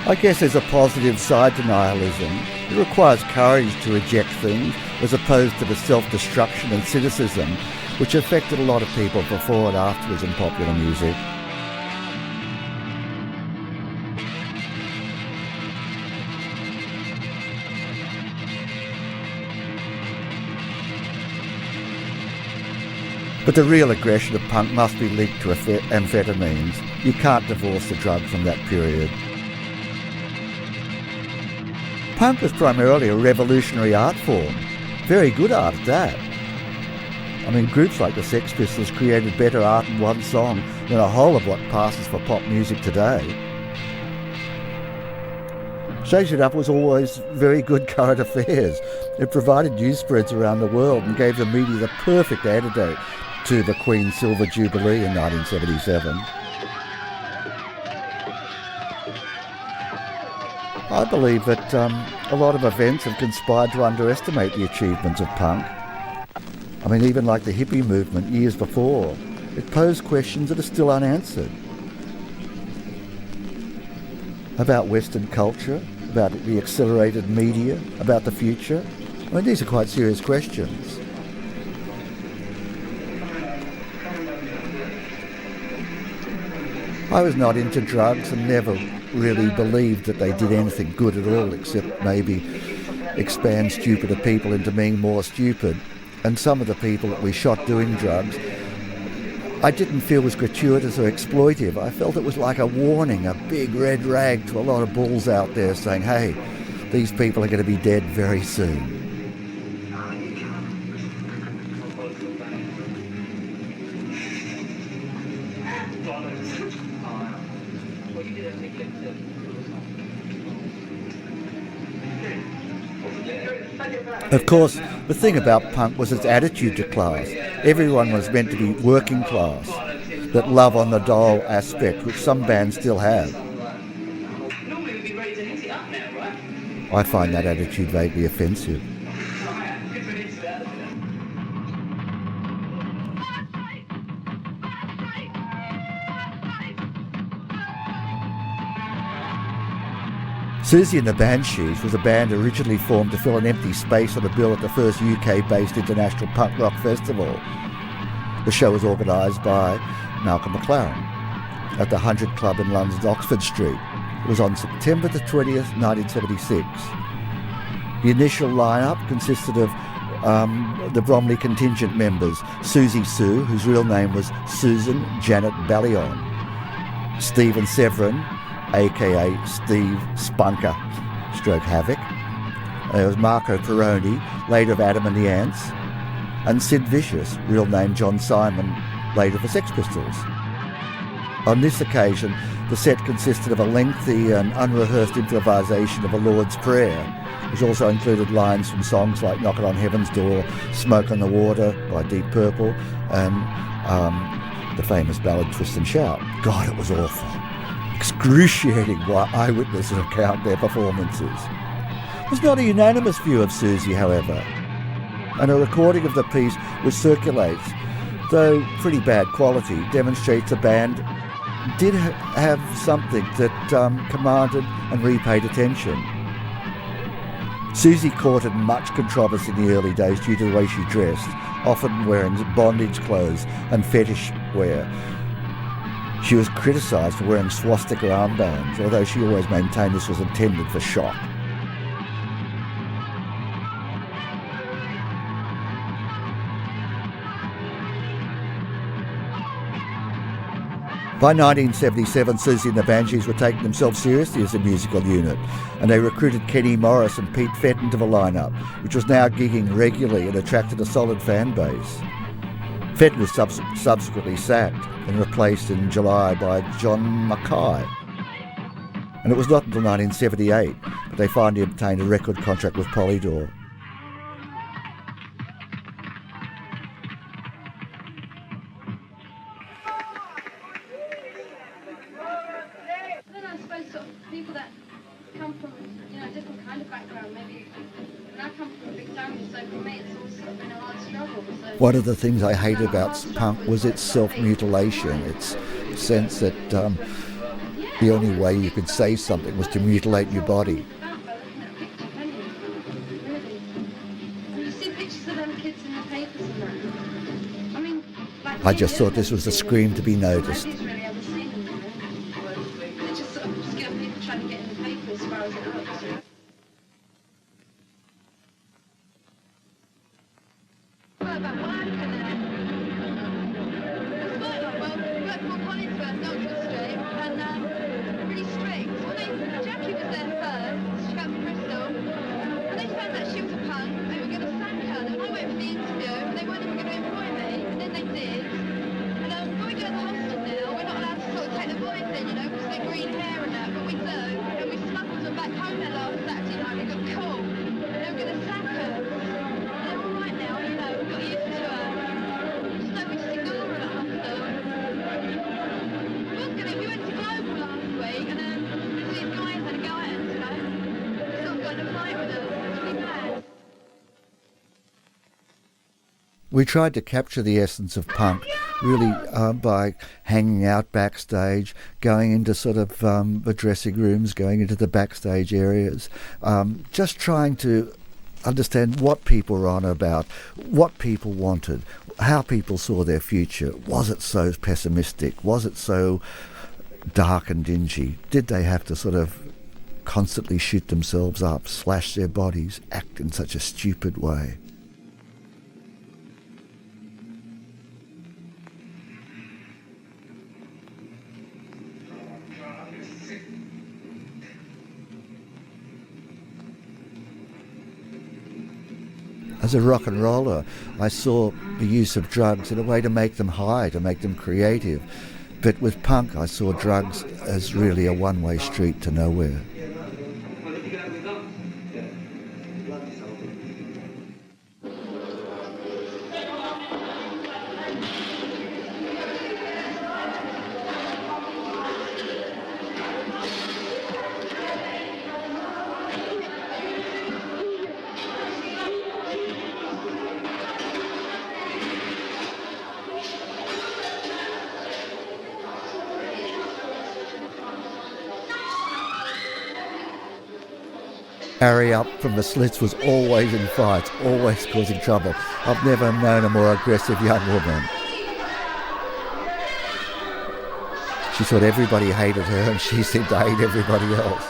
I guess there's a positive side to nihilism. It requires courage to reject things, as opposed to the self-destruction and cynicism which affected a lot of people before and afterwards in popular music. But the real aggression of punk must be linked to amphetamines. You can't divorce the drug from that period. Punk was primarily a revolutionary art form. Very good art at that. I mean, groups like the Sex Pistols created better art in one song than a whole of what passes for pop music today. Shake It Up was always very good current affairs. It provided news spreads around the world and gave the media the perfect antidote to the Queen's Silver Jubilee in 1977. I believe that a lot of events have conspired to underestimate the achievements of punk. I mean, even like the hippie movement years before. It posed questions that are still unanswered. About Western culture, about the accelerated media, about the future. I mean, these are quite serious questions. I was not into drugs and never really believed that they did anything good at all, except maybe expand stupider people into being more stupid. And some of the people that we shot doing drugs, I didn't feel was gratuitous or exploitive. I felt it was like a warning, a big red rag to a lot of bulls out there saying, hey, these people are going to be dead very soon. Of course, the thing about punk was its attitude to class. Everyone was meant to be working class, that love on the dole aspect, which some bands still have. Normally we'd be ready to hit it up now, right? I find that attitude vaguely offensive. Siouxsie and the Banshees was a band originally formed to fill an empty space on a bill at the first UK-based International Punk Rock Festival. The show was organised by Malcolm McLaren at the 100 Club in London's Oxford Street. It was on September the 20th, 1976. The initial lineup consisted of the Bromley contingent members, Siouxsie Sioux, whose real name was Susan Janet Ballion, Stephen Severin, aka Steve Spunker / Havoc. There was Marco Peroni, later of Adam and the Ants, and Sid Vicious, real name John Simon, later of the Sex Pistols. On this occasion, the set consisted of a lengthy and unrehearsed improvisation of a Lord's Prayer, which also included lines from songs like Knockin' on Heaven's Door, Smoke on the Water by Deep Purple, and the famous ballad Twist and Shout. God, it was awful. Excruciating eyewitness account their performances. It was not a unanimous view of Siouxsie, however, and a recording of the piece which circulates, though pretty bad quality, demonstrates the band did have something that commanded and repaid attention. Siouxsie courted much controversy in the early days due to the way she dressed, often wearing bondage clothes and fetish wear. She was criticised for wearing swastika armbands, although she always maintained this was intended for shock. By 1977, Siouxsie and the Banshees were taking themselves seriously as a musical unit, and they recruited Kenny Morris and Pete Fenton to the lineup, which was now gigging regularly and attracted a solid fan base. Fenton was subsequently sacked and replaced in July by John Mackay. And it was not until 1978 that they finally obtained a record contract with Polydor. Then I suppose sort of people that come from, a different kind of background, maybe. And I come from a big family, so for me it's always sort of been a hard struggle. So One of the things I hated about punk was its self-mutilation, its sense that the only way you could say something was to mutilate your body. I just thought this was a scream to be noticed. We tried to capture the essence of punk really by hanging out backstage, going into sort of the dressing rooms, going into the backstage areas, just trying to understand what people were on about, what people wanted, how people saw their future. Was it so pessimistic? Was it so dark and dingy? Did they have to sort of constantly shoot themselves up, slash their bodies, act in such a stupid way? As a rock and roller, I saw the use of drugs in a way to make them high, to make them creative. But with punk, I saw drugs as really a one-way street to nowhere. Harry up from the Slits was always in fights, always causing trouble. I've never known a more aggressive young woman. She thought everybody hated her and she seemed to hate everybody else.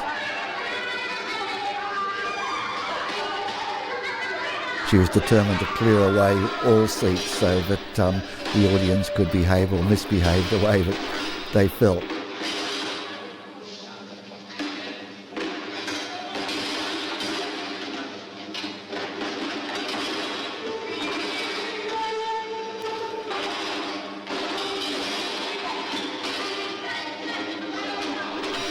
She was determined to clear away all seats so that the audience could behave or misbehave the way that they felt.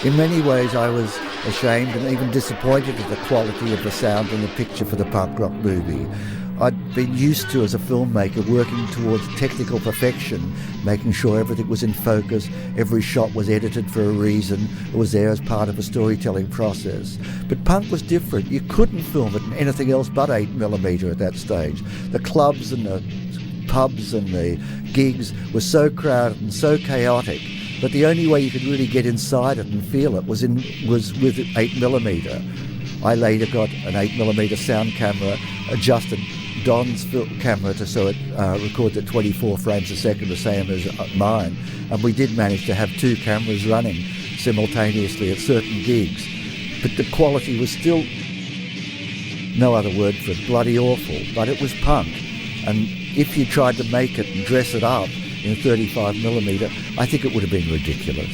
In many ways I was ashamed and even disappointed at the quality of the sound and the picture for the punk rock movie. I'd been used to, as a filmmaker, working towards technical perfection, making sure everything was in focus, every shot was edited for a reason, it was there as part of a storytelling process. But punk was different. You couldn't film it in anything else but 8mm at that stage. The clubs and the pubs and the gigs were so crowded and so chaotic, but the only way you could really get inside it and feel it was with 8mm. I later got an 8mm sound camera, adjusted Don's camera so it records at 24 frames a second, the same as mine. And we did manage to have two cameras running simultaneously at certain gigs. But the quality was still, no other word for it, bloody awful. But it was punk. And if you tried to make it and dress it up in 35mm, I think it would have been ridiculous.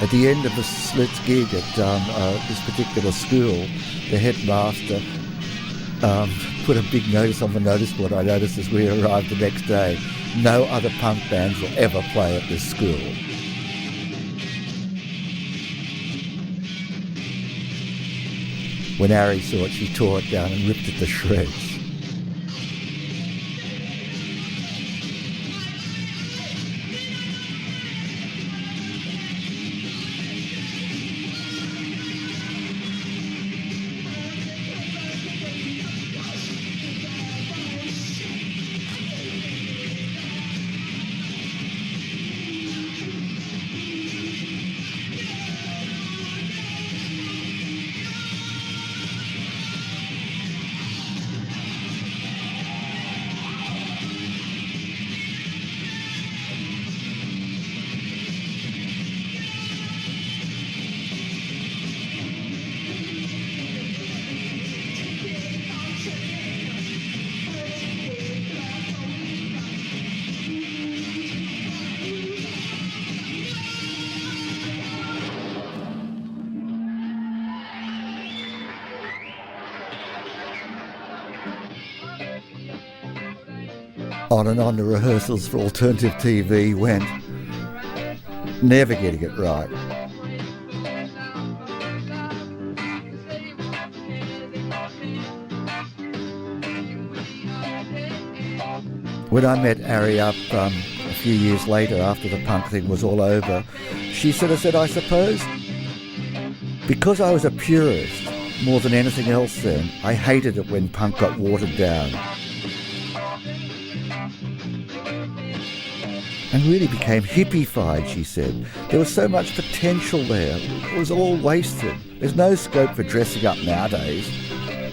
At the end of the Slits gig at this particular school, the headmaster put a big notice on the notice board. I noticed as we arrived the next day, no other punk bands will ever play at this school. When Ari saw it, she tore it down and ripped it to shreds. On and on the rehearsals for alternative TV went, never getting it right. When I met Ari up a few years later, after the punk thing was all over, she sort of said, I suppose, because I was a purist more than anything else then, I hated it when punk got watered down. And really became hippie-fied, she said. There was so much potential there. It was all wasted. There's no scope for dressing up nowadays.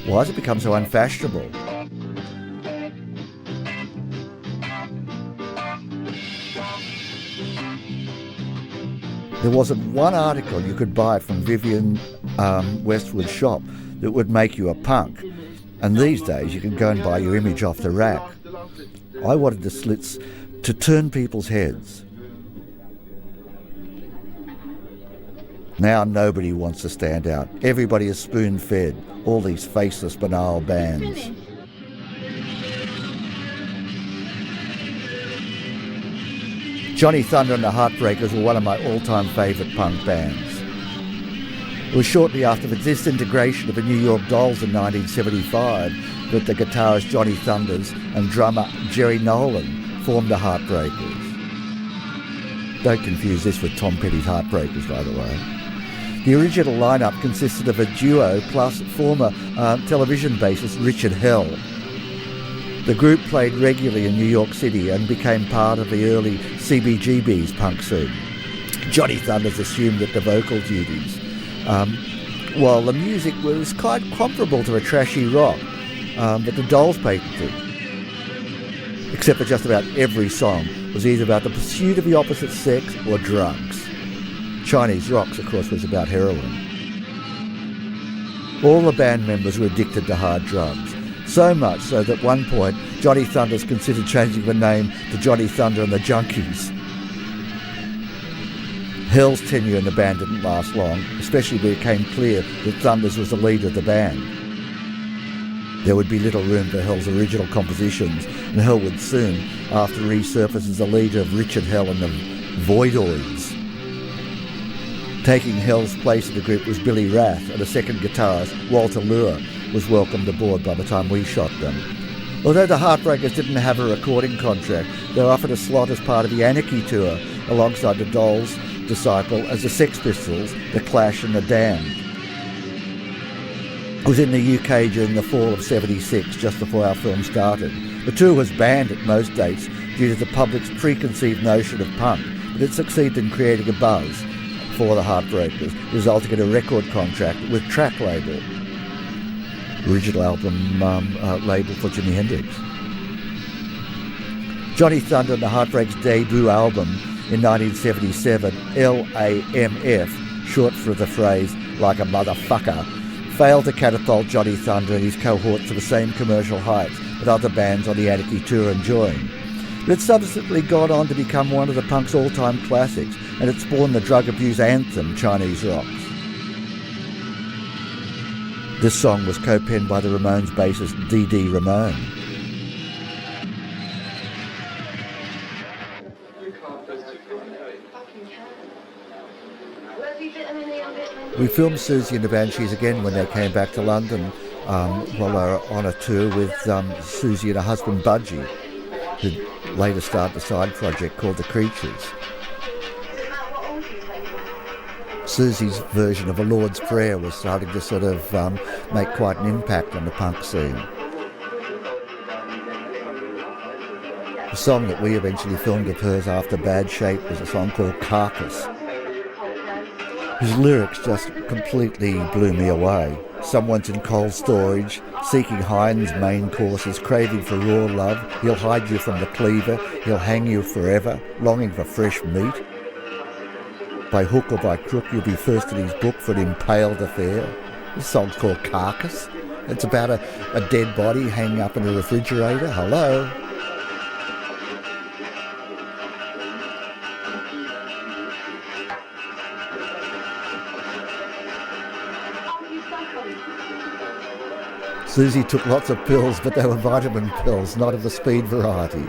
Why has it become so unfashionable? There wasn't one article you could buy from Vivienne Westwood's shop that would make you a punk. And these days you can go and buy your image off the rack. I wanted the slits to turn people's heads. Now nobody wants to stand out. Everybody is spoon-fed. All these faceless, banal bands. Johnny Thunder and the Heartbreakers were one of my all-time favourite punk bands. It was shortly after the disintegration of the New York Dolls in 1975 that the guitarist Johnny Thunders and drummer Jerry Nolan formed the Heartbreakers. Don't confuse this with Tom Petty's Heartbreakers, by the way. The original lineup consisted of a duo plus former television bassist Richard Hell. The group played regularly in New York City and became part of the early CBGB's punk scene. Johnny Thunders assumed that the vocal duties, while the music was quite comparable to a trashy rock, but the Dolls patented. Except for just about every song was either about the pursuit of the opposite sex or drugs. Chinese Rocks, of course, was about heroin. All the band members were addicted to hard drugs. So much so that at one point, Johnny Thunders considered changing the name to Johnny Thunder and the Junkies. Hell's tenure in the band didn't last long, especially when it became clear that Thunders was the leader of the band. There would be little room for Hell's original compositions, and Hell would soon, after resurface as the leader of Richard Hell and the Voidoids. Taking Hell's place in the group was Billy Rath, and a second guitarist, Walter Lure, was welcomed aboard by the time we shot them. Although the Heartbreakers didn't have a recording contract, they were offered a slot as part of the Anarchy tour, alongside the Dolls, Disciple, as the Sex Pistols, the Clash and the Damned. It was in the UK during the fall of '76, just before our film started. The tour was banned at most dates due to the public's preconceived notion of punk, but it succeeded in creating a buzz for the Heartbreakers, resulting in a record contract with Track Label, original album label for Jimi Hendrix. Johnny Thunder and the Heartbreakers' debut album in 1977, LAMF, short for the phrase "like a motherfucker," failed to catapult Johnny Thunder and his cohort to the same commercial heights that other bands on the Anarchy tour enjoying. But it's subsequently gone on to become one of the punk's all-time classics, and it spawned the drug abuse anthem Chinese Rocks. This song was co-penned by the Ramones bassist D.D. Ramone. We filmed Susie and the Banshees again when they came back to London while they were on a tour with Susie and her husband Budgie, who later started a side project called The Creatures. Susie's version of A Lord's Prayer was starting to sort of make quite an impact on the punk scene. The song that we eventually filmed of hers after Bad Shape was a song called Carcass. His lyrics just completely blew me away. Someone's in cold storage, seeking Heinz main courses, craving for raw love. He'll hide you from the cleaver, he'll hang you forever, longing for fresh meat. By hook or by crook, you'll be first in his book for an impaled affair. This song's called Carcass. It's about a dead body hanging up in a refrigerator. Hello? Susie took lots of pills, but they were vitamin pills, not of the speed variety.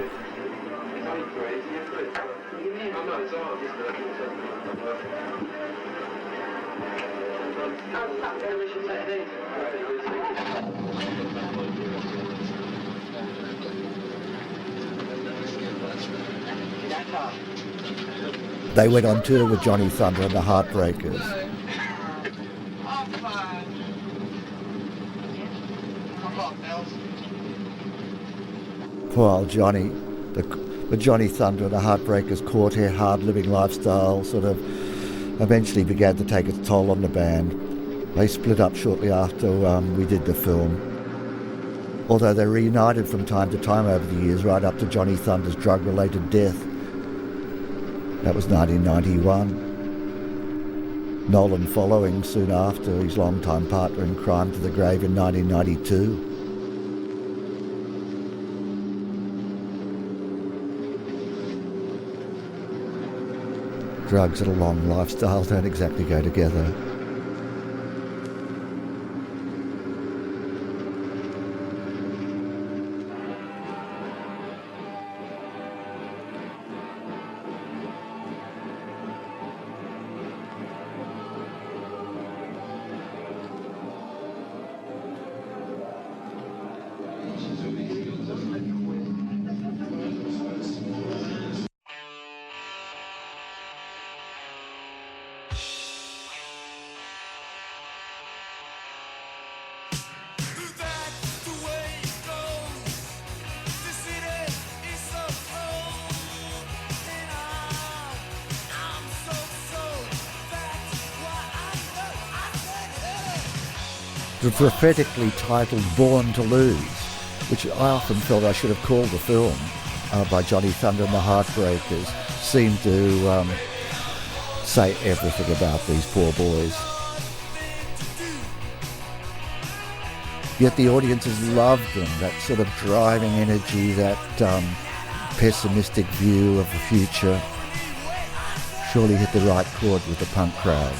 They went on tour with Johnny Thunder and the Heartbreakers. Poor old Johnny. The Johnny Thunder and the Heartbreakers court-hair, hard-living lifestyle sort of eventually began to take its toll on the band. They split up shortly after we did the film. Although they reunited from time to time over the years, right up to Johnny Thunder's drug-related death. That was 1991. Nolan following soon after, his longtime partner in crime, to the grave in 1992. Drugs and a long lifestyle don't exactly go together. The prophetically titled Born to Lose, which I often felt I should have called the film, by Johnny Thunder and the Heartbreakers, seemed to say everything about these poor boys. Yet the audiences loved them, that sort of driving energy, that pessimistic view of the future. Surely hit the right chord with the punk crowd.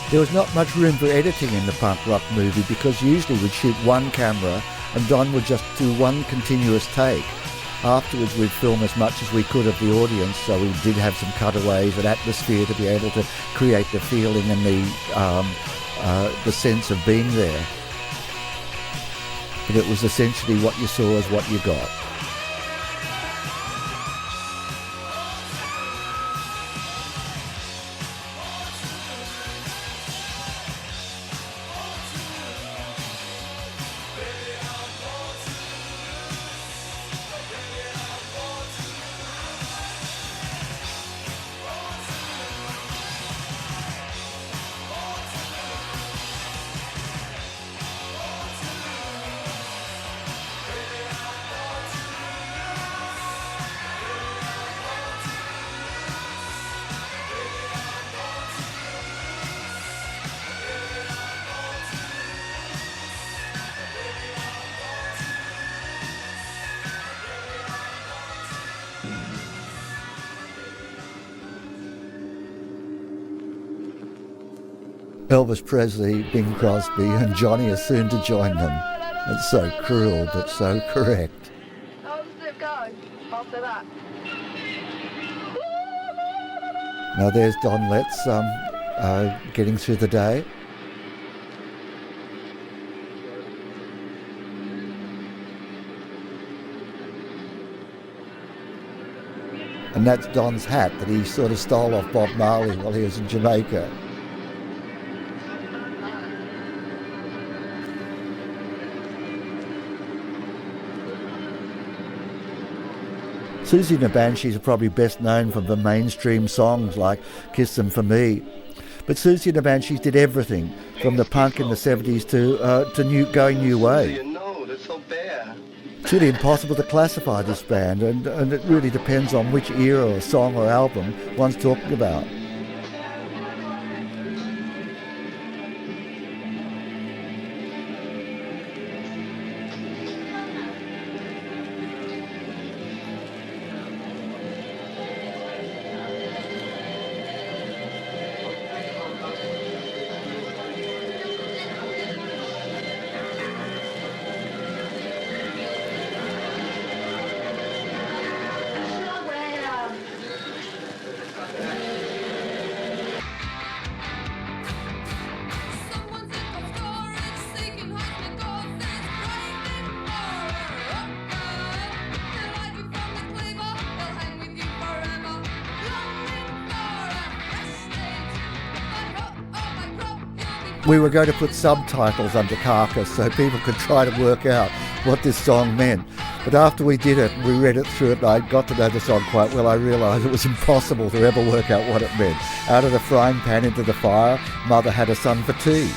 There was not much room for editing in the punk rock movie because usually we'd shoot one camera and Don would just do one continuous take. Afterwards we'd film as much as we could of the audience, so we did have some cutaways and atmosphere to be able to create the feeling and the sense of being there. But it was essentially what you saw is what you got. Elvis Presley, Bing Crosby and Johnny are soon to join them. It's so cruel but so correct. How does it go after that? Now there's Don Letts getting through the day. and that's Don's hat that he sort of stole off Bob Marley while he was in Jamaica. Siouxsie and the Banshees are probably best known for the mainstream songs like Kiss Them For Me. But Siouxsie and the Banshees did everything, from the punk in the 70s to going new way. You know, that's so bad. It's really impossible to classify this band, and it really depends on which era or song or album one's talking about. We were going to put subtitles under Carcass so people could try to work out what this song meant. But after we did it, we read it through it, and I got to know the song quite well. I realised it was impossible to ever work out what it meant. Out of the frying pan into the fire, mother had a son for tea.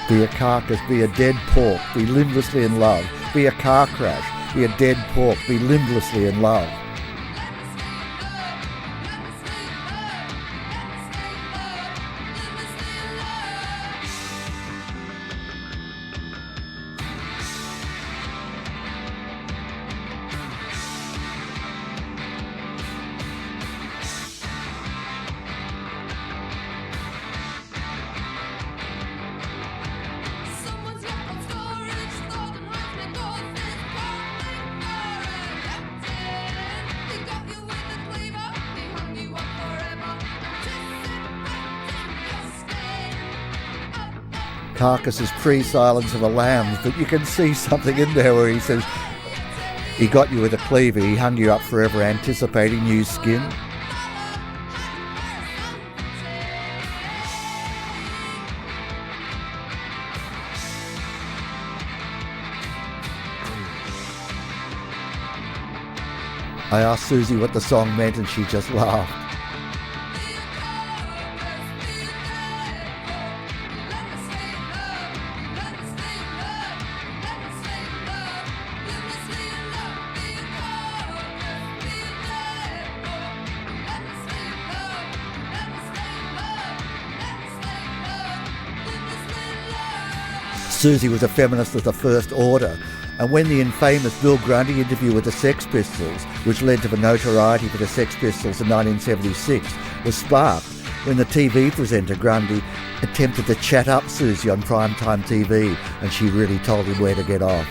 Be a carcass, be a dead pork, be limblessly in love. Be a car crash, be a dead pork, be limblessly in love. Carcass's pre-Silence of the Lambs, but you can see something in there where he says, he got you with a cleaver, he hung you up forever anticipating new skin. I asked Siouxsie what the song meant and she just laughed. Siouxsie was a feminist of the first order, and when the infamous Bill Grundy interview with the Sex Pistols, which led to the notoriety for the Sex Pistols in 1976, was sparked when the TV presenter Grundy attempted to chat up Siouxsie on primetime TV, and she really told him where to get off.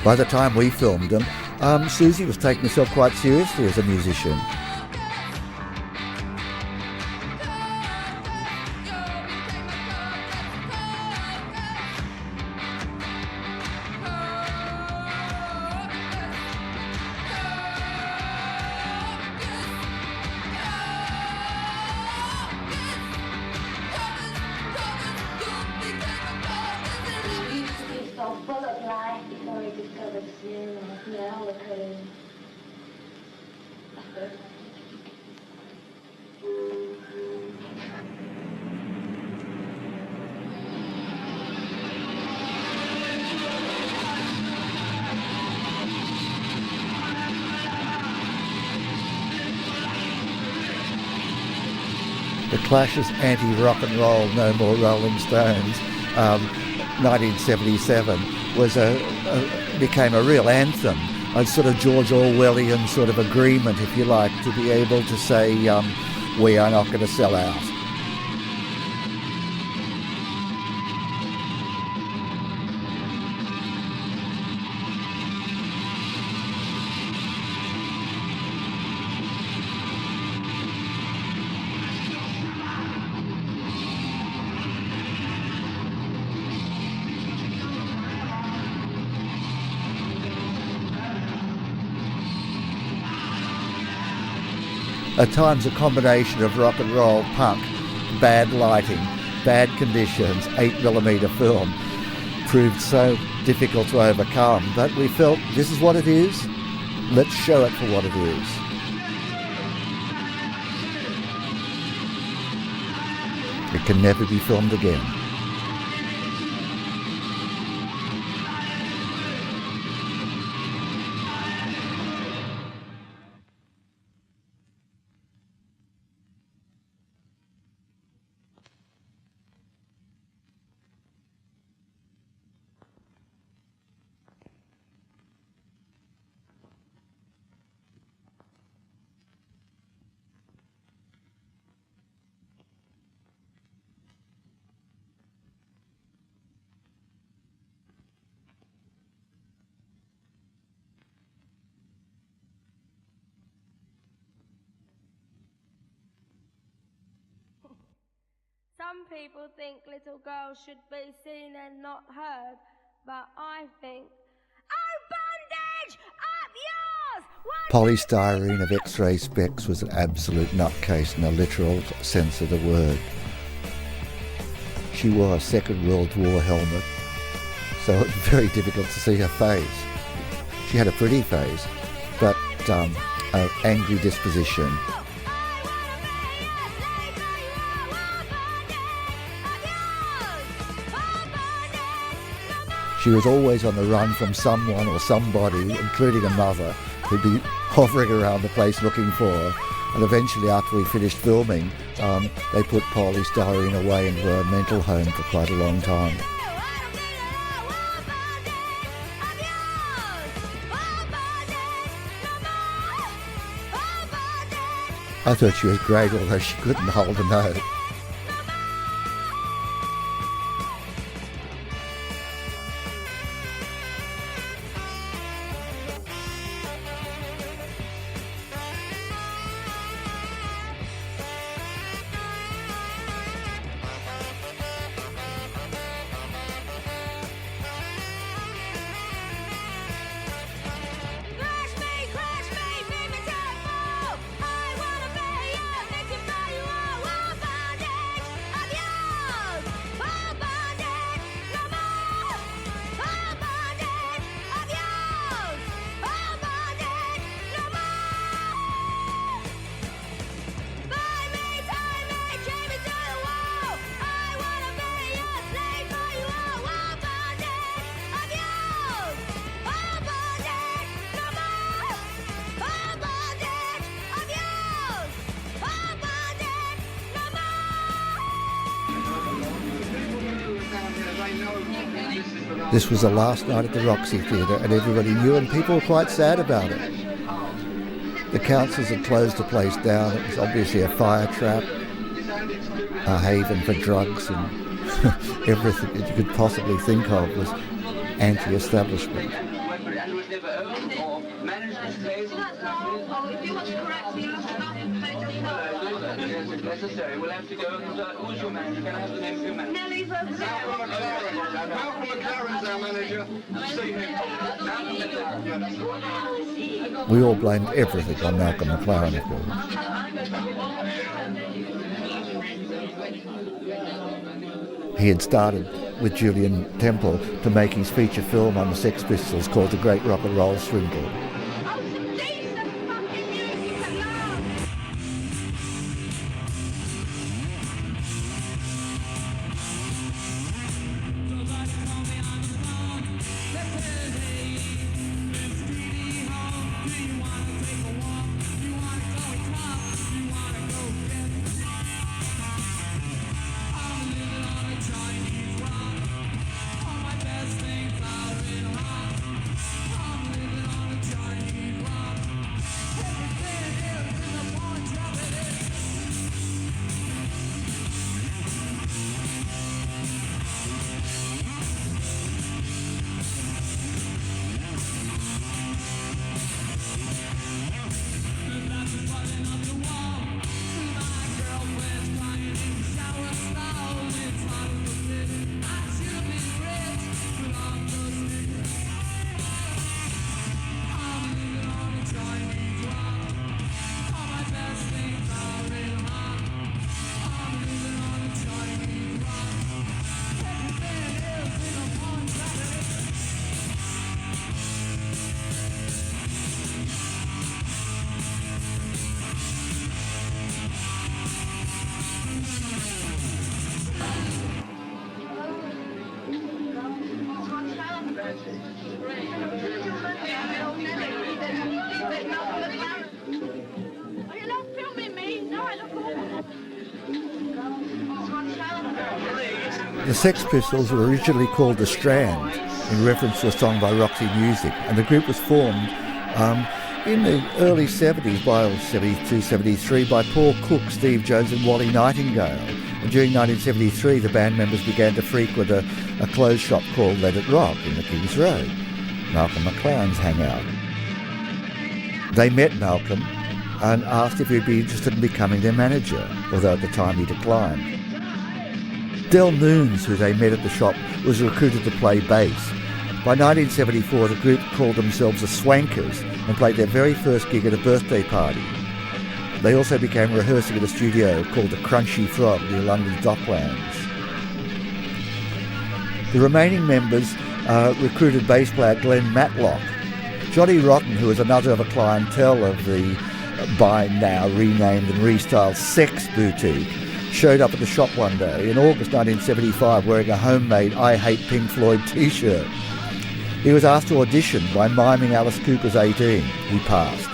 By the time we filmed them, Siouxsie was taking herself quite seriously as a musician. The Clash's anti-rock and roll, No More Rolling Stones, 1977, became a real anthem, a sort of George Orwellian sort of agreement, if you like, to be able to say, we are not going to sell out. At times a combination of rock and roll, punk, bad lighting, bad conditions, 8mm film proved so difficult to overcome, but we felt this is what it is, let's show it for what it is. It can never be filmed again. Some people think little girls should be seen and not heard, but I think, oh, bondage, up yours! Polystyrene of X-ray specs was an absolute nutcase in a literal sense of the word. She wore a Second World War helmet, so it was very difficult to see her face. She had a pretty face, but an angry disposition. She was always on the run from someone or somebody, including a mother, who'd be hovering around the place looking for her. And eventually, after we finished filming, they put polystyrene away into a mental home for quite a long time. I thought she was great, although she couldn't hold a note. This was the last night at the Roxy Theatre and everybody knew, and people were quite sad about it. The councils had closed the place down. It was obviously a fire trap, a haven for drugs, and everything that you could possibly think of was anti-establishment. Necessary. We'll have to go and who's your manager? Can I have the name of your manager? Nelly's over there. Malcolm McLaren's our manager. See him. We all blamed everything on Malcolm McLaren, of course. He had started with Julian Temple to make his feature film on the Sex Pistols called The Great Rock and Roll Swindle. The Sex Pistols were originally called The Strand, in reference to a song by Roxy Music, and the group was formed in the early 70s, by 72, 73, by Paul Cook, Steve Jones and Wally Nightingale. And during 1973, the band members began to frequent a clothes shop called Let It Rock in the King's Road, Malcolm McLaren's hangout. They met Malcolm and asked if he'd be interested in becoming their manager, although at the time he declined. Del Noons, who they met at the shop, was recruited to play bass. By 1974, the group called themselves the Swankers and played their very first gig at a birthday party. They also began rehearsing at a studio called the Crunchy Frog near London's Docklands. The remaining members recruited bass player Glenn Matlock. Johnny Rotten, who was another of a clientele of the by now renamed and restyled Sex Boutique, showed up at the shop one day in August 1975 wearing a homemade I Hate Pink Floyd t-shirt. He was asked to audition by miming Alice Cooper's 18. He passed.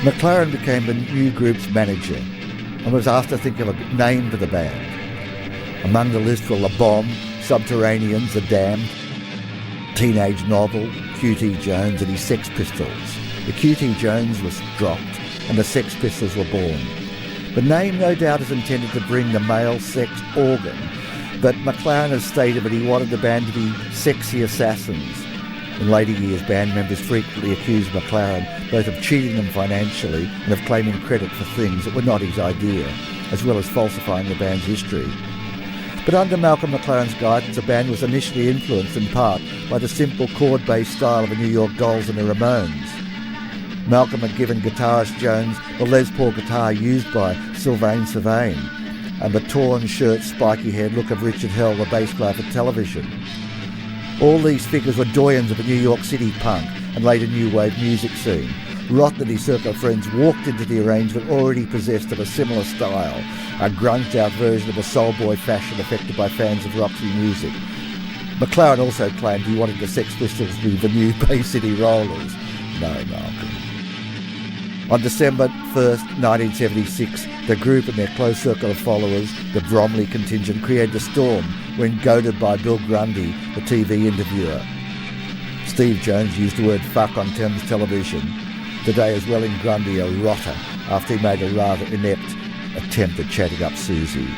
McLaren became the new group's manager and was asked to think of a name for the band. Among the list were La Bombe, Subterraneans, The Damned, Teenage Novel, QT Jones and his Sex Pistols. The QT Jones was dropped and the Sex Pistols were born. The name no doubt is intended to bring the male sex organ, but McLaren has stated that he wanted the band to be sexy assassins. In later years, band members frequently accused McLaren both of cheating them financially and of claiming credit for things that were not his idea, as well as falsifying the band's history. But under Malcolm McLaren's guidance, the band was initially influenced in part by the simple chord-based style of the New York Dolls and the Ramones. Malcolm had given guitarist Jones the Les Paul guitar used by Sylvain Sylvain and the torn shirt, spiky-haired look of Richard Hell, the bass player for Television. All these figures were doyens of the New York City punk and later new wave music scene. Rotten and his circle of friends walked into the arrangement already possessed of a similar style, a grunged-out version of a soul boy fashion affected by fans of Roxy Music. McLaren also claimed he wanted the Sex Pistols to be the new Bay City Rollers. No, Malcolm. On December 1st, 1976, the group and their close circle of followers, the Bromley contingent, created a storm when goaded by Bill Grundy, the TV interviewer. Steve Jones used the word fuck on Thames Television, today as well in Grundy a rotter after he made a rather inept attempt at chatting up Susie.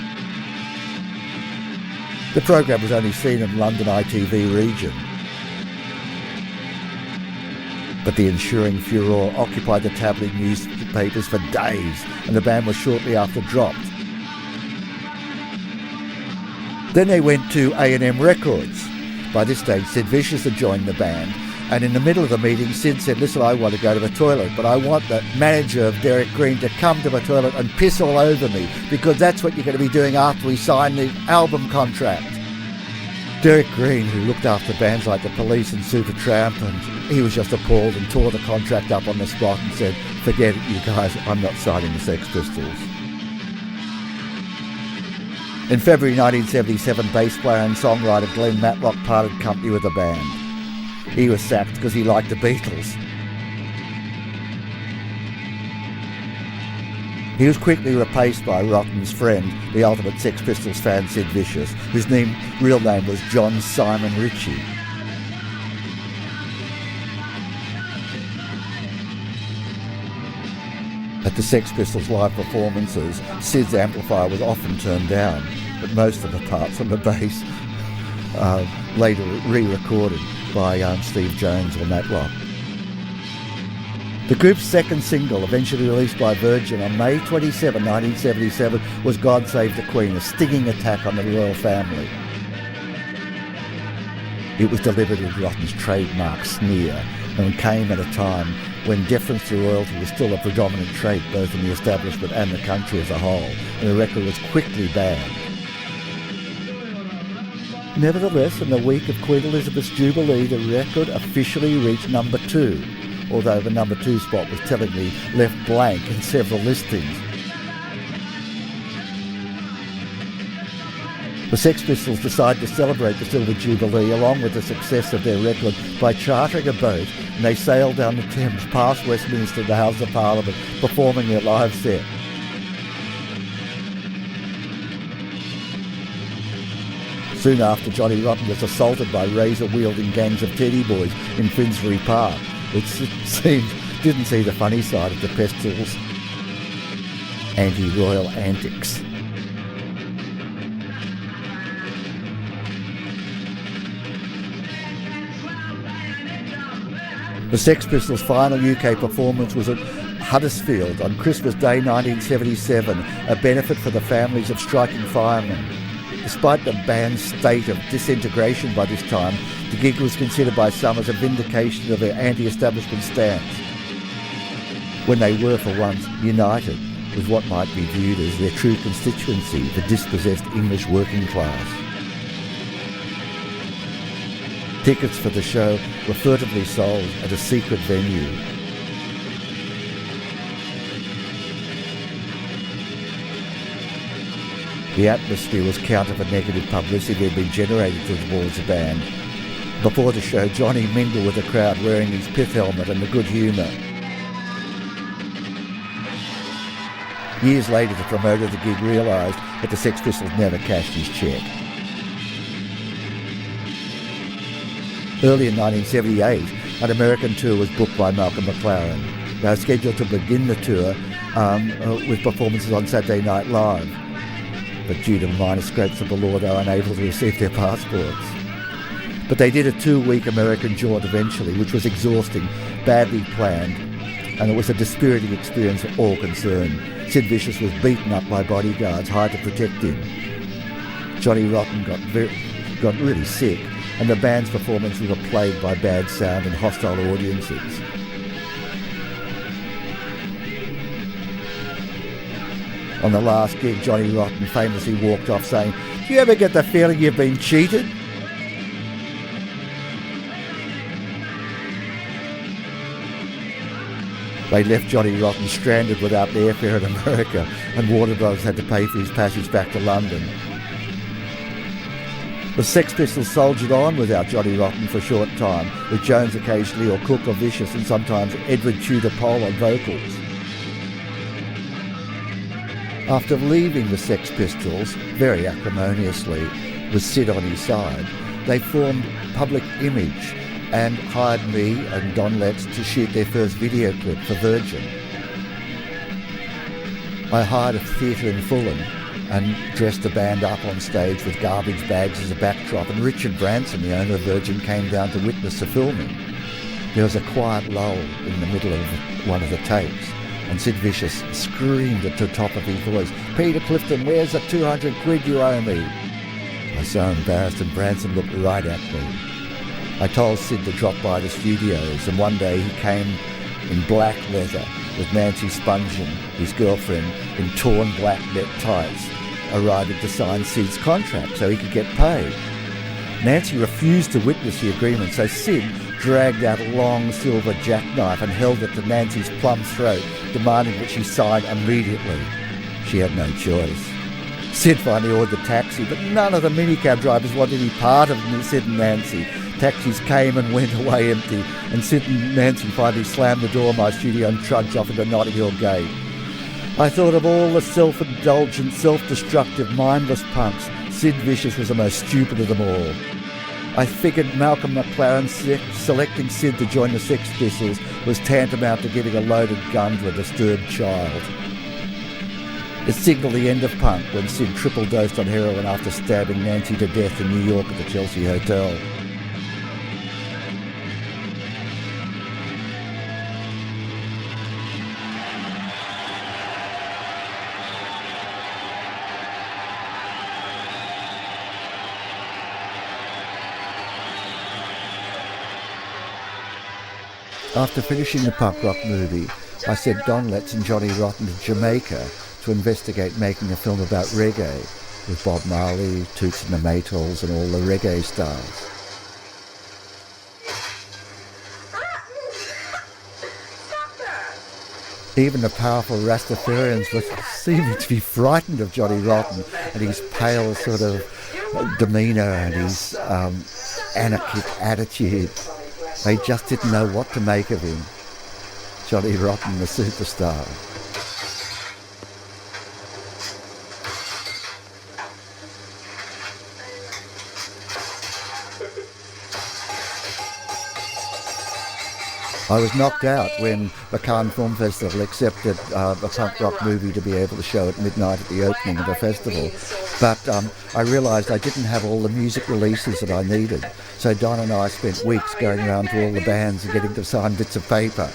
The program was only seen in London ITV region, but the ensuing furore occupied the tabloid newspapers for days, and the band was shortly after dropped. Then they went to A&M Records. By this stage, Sid Vicious had joined the band, and in the middle of the meeting, Sid said, "Listen, I want to go to the toilet, but I want the manager of Derek Green to come to the toilet and piss all over me, because that's what you're going to be doing after we sign the album contract." Derek Green, who looked after bands like The Police and Supertramp, and he was just appalled and tore the contract up on the spot and said, "Forget it, you guys, I'm not signing the Sex Pistols." In February 1977, bass player and songwriter Glenn Matlock parted company with the band. He was sacked because he liked the Beatles. He was quickly replaced by Rotten's friend, the ultimate Sex Pistols fan Sid Vicious, whose real name was John Simon Ritchie. At the Sex Pistols live performances, Sid's amplifier was often turned down, but most of the parts on the bass later re-recorded by Steve Jones or Matlock. The group's second single, eventually released by Virgin on May 27, 1977, was God Save the Queen, a stinging attack on the royal family. It was delivered with Rotten's trademark sneer and came at a time when deference to royalty was still a predominant trait both in the establishment and the country as a whole, and the record was quickly banned. Nevertheless, in the week of Queen Elizabeth's Jubilee, the record officially reached number 2, although the number 2 spot was tellingly left blank in several listings. The Sex Pistols decided to celebrate the Silver Jubilee along with the success of their record by chartering a boat, and they sailed down the Thames past Westminster to the House of Parliament, performing their live set. Soon after, Johnny Rotten was assaulted by razor-wielding gangs of teddy boys in Finsbury Park, which didn't see the funny side of the Pistols' anti-royal antics. The Sex Pistols' final UK performance was at Huddersfield on Christmas Day 1977, a benefit for the families of striking firemen. Despite the band's state of disintegration by this time, the gig was considered by some as a vindication of their anti-establishment stance, when they were for once united with what might be viewed as their true constituency, the dispossessed English working class. Tickets for the show were furtively sold at a secret venue. The atmosphere was counter for negative publicity that had been generated towards the band. Before the show, Johnny mingled with the crowd wearing his pith helmet and a good humour. Years later, the promoter of the gig realised that the Sex Pistols never cashed his cheque. Early in 1978, an American tour was booked by Malcolm McLaren. They were scheduled to begin the tour with performances on Saturday Night Live, but due to minor scrapes of the law, they were unable to receive their passports. But they did a 2-week American jaunt eventually, which was exhausting, badly planned, and it was a dispiriting experience for all concerned. Sid Vicious was beaten up by bodyguards hired to protect him. Johnny Rotten got really sick, and the band's performances were plagued by bad sound and hostile audiences. On the last gig, Johnny Rotten famously walked off saying, "Do you ever get the feeling you've been cheated?" They left Johnny Rotten stranded without airfare in America, and Warner Bros. Had to pay for his passage back to London. The Sex Pistols soldiered on without Johnny Rotten for a short time, with Jones occasionally, or Cook or Vicious, and sometimes Edward Tudor Pole on vocals. After leaving the Sex Pistols, very acrimoniously, with Sid on his side, they formed Public Image and hired me and Don Letts to shoot their first video clip for Virgin. I hired a theatre in Fulham and dressed the band up on stage with garbage bags as a backdrop, and Richard Branson, the owner of Virgin, came down to witness the filming. There was a quiet lull in the middle of one of the takes, and Sid Vicious screamed at the top of his voice, "Peter Clifton, where's the 200 quid you owe me?" I was so embarrassed, and Branson looked right at me. I told Sid to drop by the studios, and one day he came in black leather with Nancy Spungen, his girlfriend, in torn black net tights, arriving to sign Sid's contract so he could get paid. Nancy refused to witness the agreement, so Sid dragged out a long silver jackknife and held it to Nancy's plump throat, demanding that she sign immediately. She had no choice. Sid finally ordered a taxi, but none of the minicab drivers wanted any part of Sid and Nancy. Taxis came and went away empty, and Sid and Nancy finally slammed the door of my studio and trudged off into Notting Hill Gate. I thought of all the self-indulgent, self-destructive, mindless punks, Sid Vicious was the most stupid of them all. I figured Malcolm McLaren selecting Sid to join the Sex Pistols was tantamount to giving a loaded gun to a disturbed child. It signalled the end of punk when Sid triple-dosed on heroin after stabbing Nancy to death in New York at the Chelsea Hotel. After finishing the punk rock movie, I sent Don Letts and Johnny Rotten to Jamaica to investigate making a film about reggae, with Bob Marley, Toots and the Maytals and all the reggae stars. Even the powerful Rastafarians were seeming to be frightened of Johnny Rotten and his pale sort of demeanour and his anarchic attitude. They just didn't know what to make of him. Johnny Rotten, the superstar. I was knocked out when the Cannes Film Festival accepted the punk rock movie to be able to show at midnight at the opening of the festival. But I realised I didn't have all the music releases that I needed. So Don and I spent weeks going around to all the bands and getting to sign bits of paper.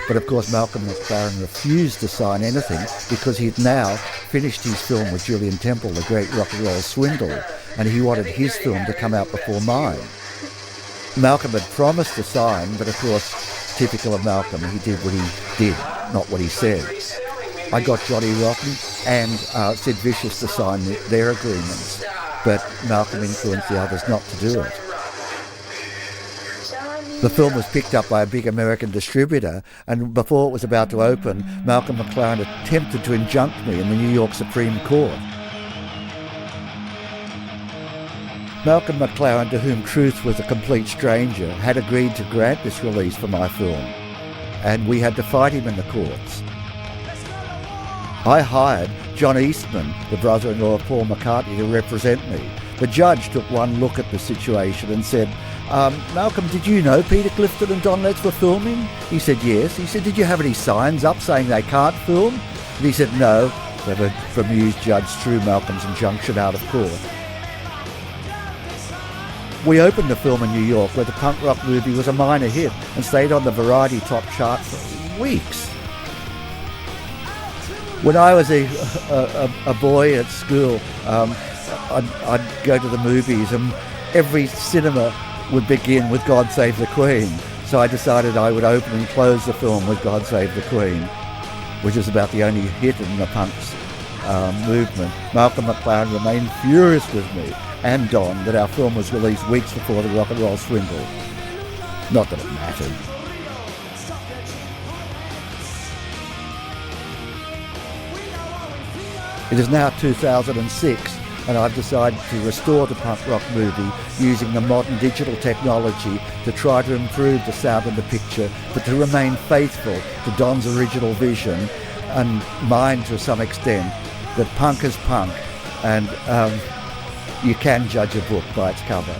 But of course Malcolm McLaren refused to sign anything because he'd now finished his film with Julian Temple, The Great Rock and Roll Swindle, and he wanted his film to come out before mine. Malcolm had promised to sign, but of course, typical of Malcolm, he did what he did, not what he said. I got Johnny Rotten and Sid Vicious to sign their agreements, but Malcolm influenced the others not to do it. The film was picked up by a big American distributor, and before it was about to open, Malcolm McLaren attempted to injunct me in the New York Supreme Court. Malcolm McLaren, to whom truth was a complete stranger, had agreed to grant this release for my film, and we had to fight him in the courts. I hired John Eastman, the brother-in-law of Paul McCartney, to represent me. The judge took one look at the situation and said, Malcolm, did you know Peter Clifton and Don Letts were filming? He said, yes. He said, did you have any signs up saying they can't film? And he said, no. So the bemused judge threw Malcolm's injunction out of court. We opened the film in New York, where the punk rock movie was a minor hit and stayed on the Variety top chart for weeks. When I was a boy at school, I'd go to the movies, and every cinema would begin with God Save the Queen. So I decided I would open and close the film with God Save the Queen, which is about the only hit in the punk's movement. Malcolm McLaren remained furious with me and Don that our film was released weeks before The Rock and Roll Swindle. Not that it mattered. It is now 2006, and I've decided to restore the punk rock movie using the modern digital technology to try to improve the sound of the picture, but to remain faithful to Don's original vision and mine to some extent, that punk is punk, and you can judge a book by its cover.